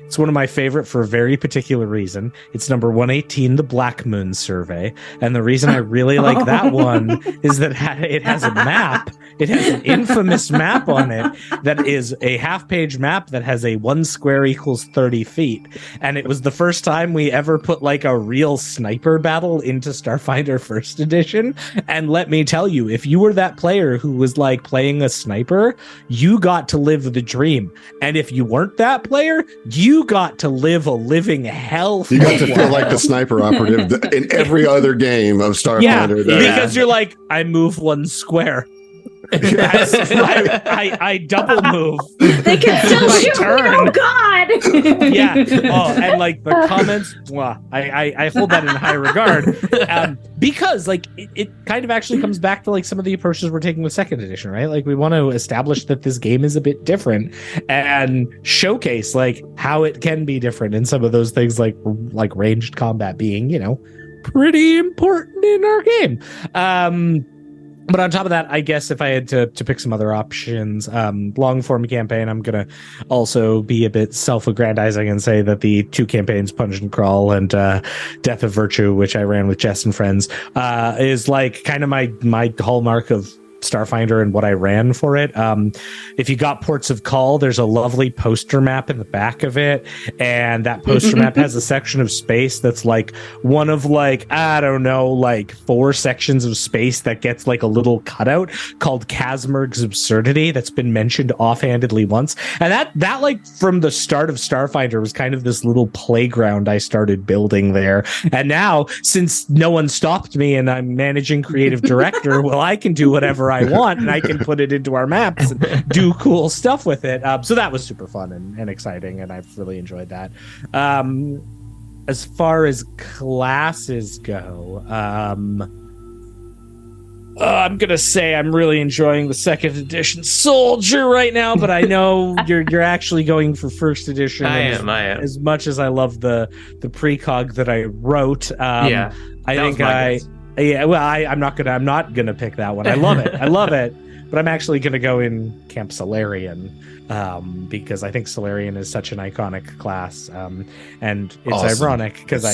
It's one of my favorite for a very particular reason. It's number 118, the Black Moon Survey. And the reason I really like that one is that it has a map. It has an infamous map on it that is a half-page map that has a 1 square equals 30 feet. And it was the first time we ever put like a real sniper battle into Starfinder First Edition. And let me tell you, if you were that player who was like playing a sniper, you got to live the dream. And if you weren't that player, you got to live a living hell. You got to feel like the sniper operative in every other game of Starfinder. Because you're like, I move 1 square. I double move. They can still shoot me. Oh God! Yeah. Oh, and like the comments, I hold that in high regard, because like it kind of actually comes back to like some of the approaches we're taking with second edition, right? Like we want to establish that this game is a bit different and showcase like how it can be different in some of those things, like ranged combat being, pretty important in our game. But on top of that, I guess if I had to pick some other options, long form campaign, I'm going to also be a bit self-aggrandizing and say that the 2 campaigns, Punch and Crawl and Death of Virtue, which I ran with Jess and friends, is like kind of my hallmark of Starfinder and what I ran for it. If you got Ports of Call, there's a lovely poster map in the back of it, and that poster map has a section of space that's like one of like, I don't know, like 4 sections of space that gets like a little cutout called Casmerg's Absurdity that's been mentioned offhandedly once. And that like from the start of Starfinder was kind of this little playground I started building there. And now, since no one stopped me and I'm managing creative director, well, I can do whatever I want, and I can put it into our maps and do cool stuff with it. So that was super fun and exciting, and I've really enjoyed that. As far as classes go, I'm gonna say I'm really enjoying the 2nd edition soldier right now, but I know you're actually going for 1st edition. I am. As much as I love the precog that I wrote, I think I'm not gonna pick that one. I love it, but I'm actually gonna go in Camp Solarian, because I think Solarian is such an iconic class, and it's ironic because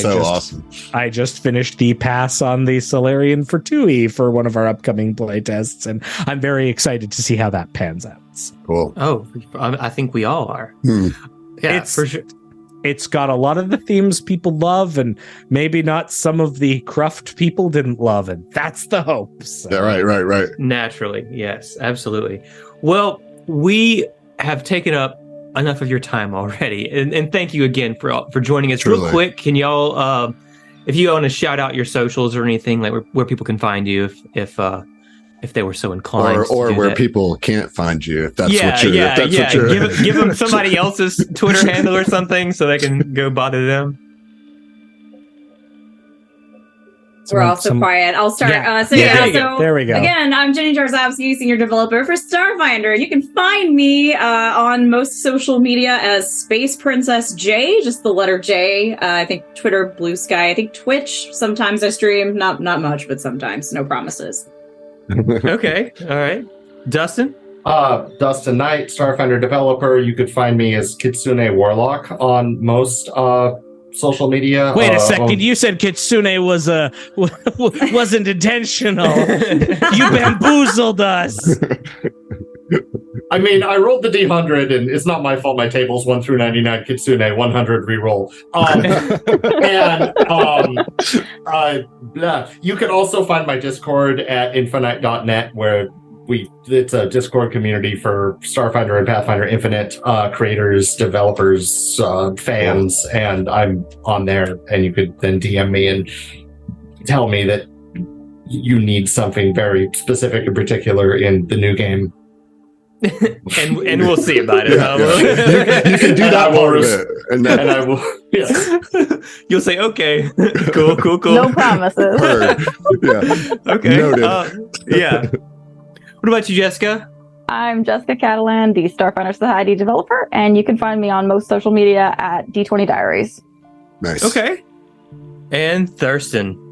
I just finished the pass on the Solarian for 2E for one of our upcoming playtests, and I'm very excited to see how that pans out. Cool. Oh, I think we all are. Yeah, for sure. It's got a lot of the themes people love, and maybe not some of the cruft people didn't love, and that's the hope. So. Yeah, right. Naturally, yes, absolutely. Well, we have taken up enough of your time already, and thank you again for joining us. Truly. Real quick, can y'all, if you want to shout out your socials or anything, like where people can find you, if they were so inclined, or where people can't find you, if that's what you're give them somebody else's Twitter handle or something so they can go bother them. We're all so quiet. I'll start. There we go. Again, I'm Jenny Jarzabski, senior developer for Starfinder. You can find me on most social media as Space Princess J, just the letter J. I think Twitter, Blue Sky. I think Twitch. Sometimes I stream, not much, but sometimes. No promises. Okay. All right. Dustin? Dustin Knight, Starfinder developer. You could find me as Kitsune Warlock on most social media. Wait a second. You said Kitsune wasn't intentional. You bamboozled us. I mean, I rolled the D100, and it's not my fault. My table's 1 through 99. Kitsune 100 reroll. You can also find my Discord at infinite.net, where it's a Discord community for Starfinder and Pathfinder Infinite creators, developers, fans, and I'm on there. And you could then DM me and tell me that you need something very specific in particular in the new game. and we'll see about it. You can do that part of it, and I will. Yes. You'll say, okay, cool. No promises. Yeah. Okay. Noted. Yeah. What about you, Jessica? I'm Jessica Catalan, the Starfinder Society developer, and you can find me on most social media at D20 Diaries. Nice. Okay. And Thurston.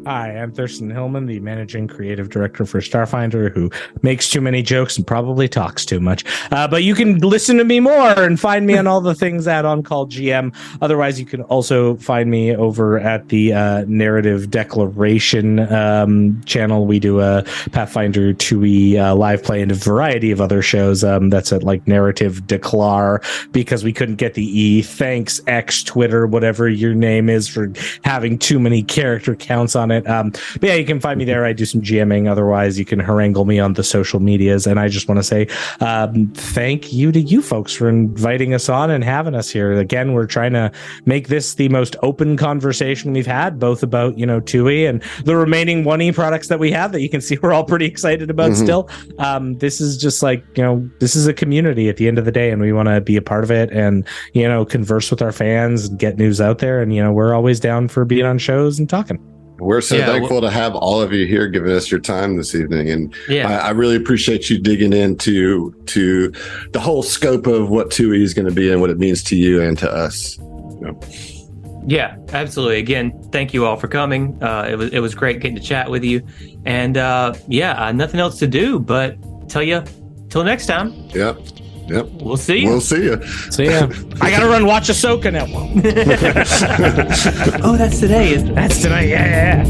Hi, I'm Thurston Hillman, the managing creative director for Starfinder, who makes too many jokes and probably talks too much. But you can listen to me more and find me on all the things at On Call GM. Otherwise, you can also find me over at the Narrative Declaration channel. We do a Pathfinder 2E live play and a variety of other shows. That's at like Narrative Declar, because we couldn't get the E. Thanks, X, Twitter, whatever your name is, for having too many character counts on it. But yeah, you can find me there. I do some GMing. Otherwise, you can harangue me on the social medias. And I just want to say thank you to you folks for inviting us on and having us here. Again, we're trying to make this the most open conversation we've had, both about, 2E and the remaining 1E products that we have that you can see we're all pretty excited about still. This is just like, this is a community at the end of the day, and we want to be a part of it and, converse with our fans and get news out there. And, we're always down for being on shows and talking. We're so thankful to have all of you here giving us your time this evening. And I really appreciate you digging into the whole scope of what 2E is going to be and what it means to you and to us. Yeah, absolutely. Again, thank you all for coming. It was great getting to chat with you. And nothing else to do but tell you till next time. Yep. We'll see you. We'll see you. So yeah, I gotta run watch Ahsoka now. Oh, that's today, isn't it? That's tonight. Yeah.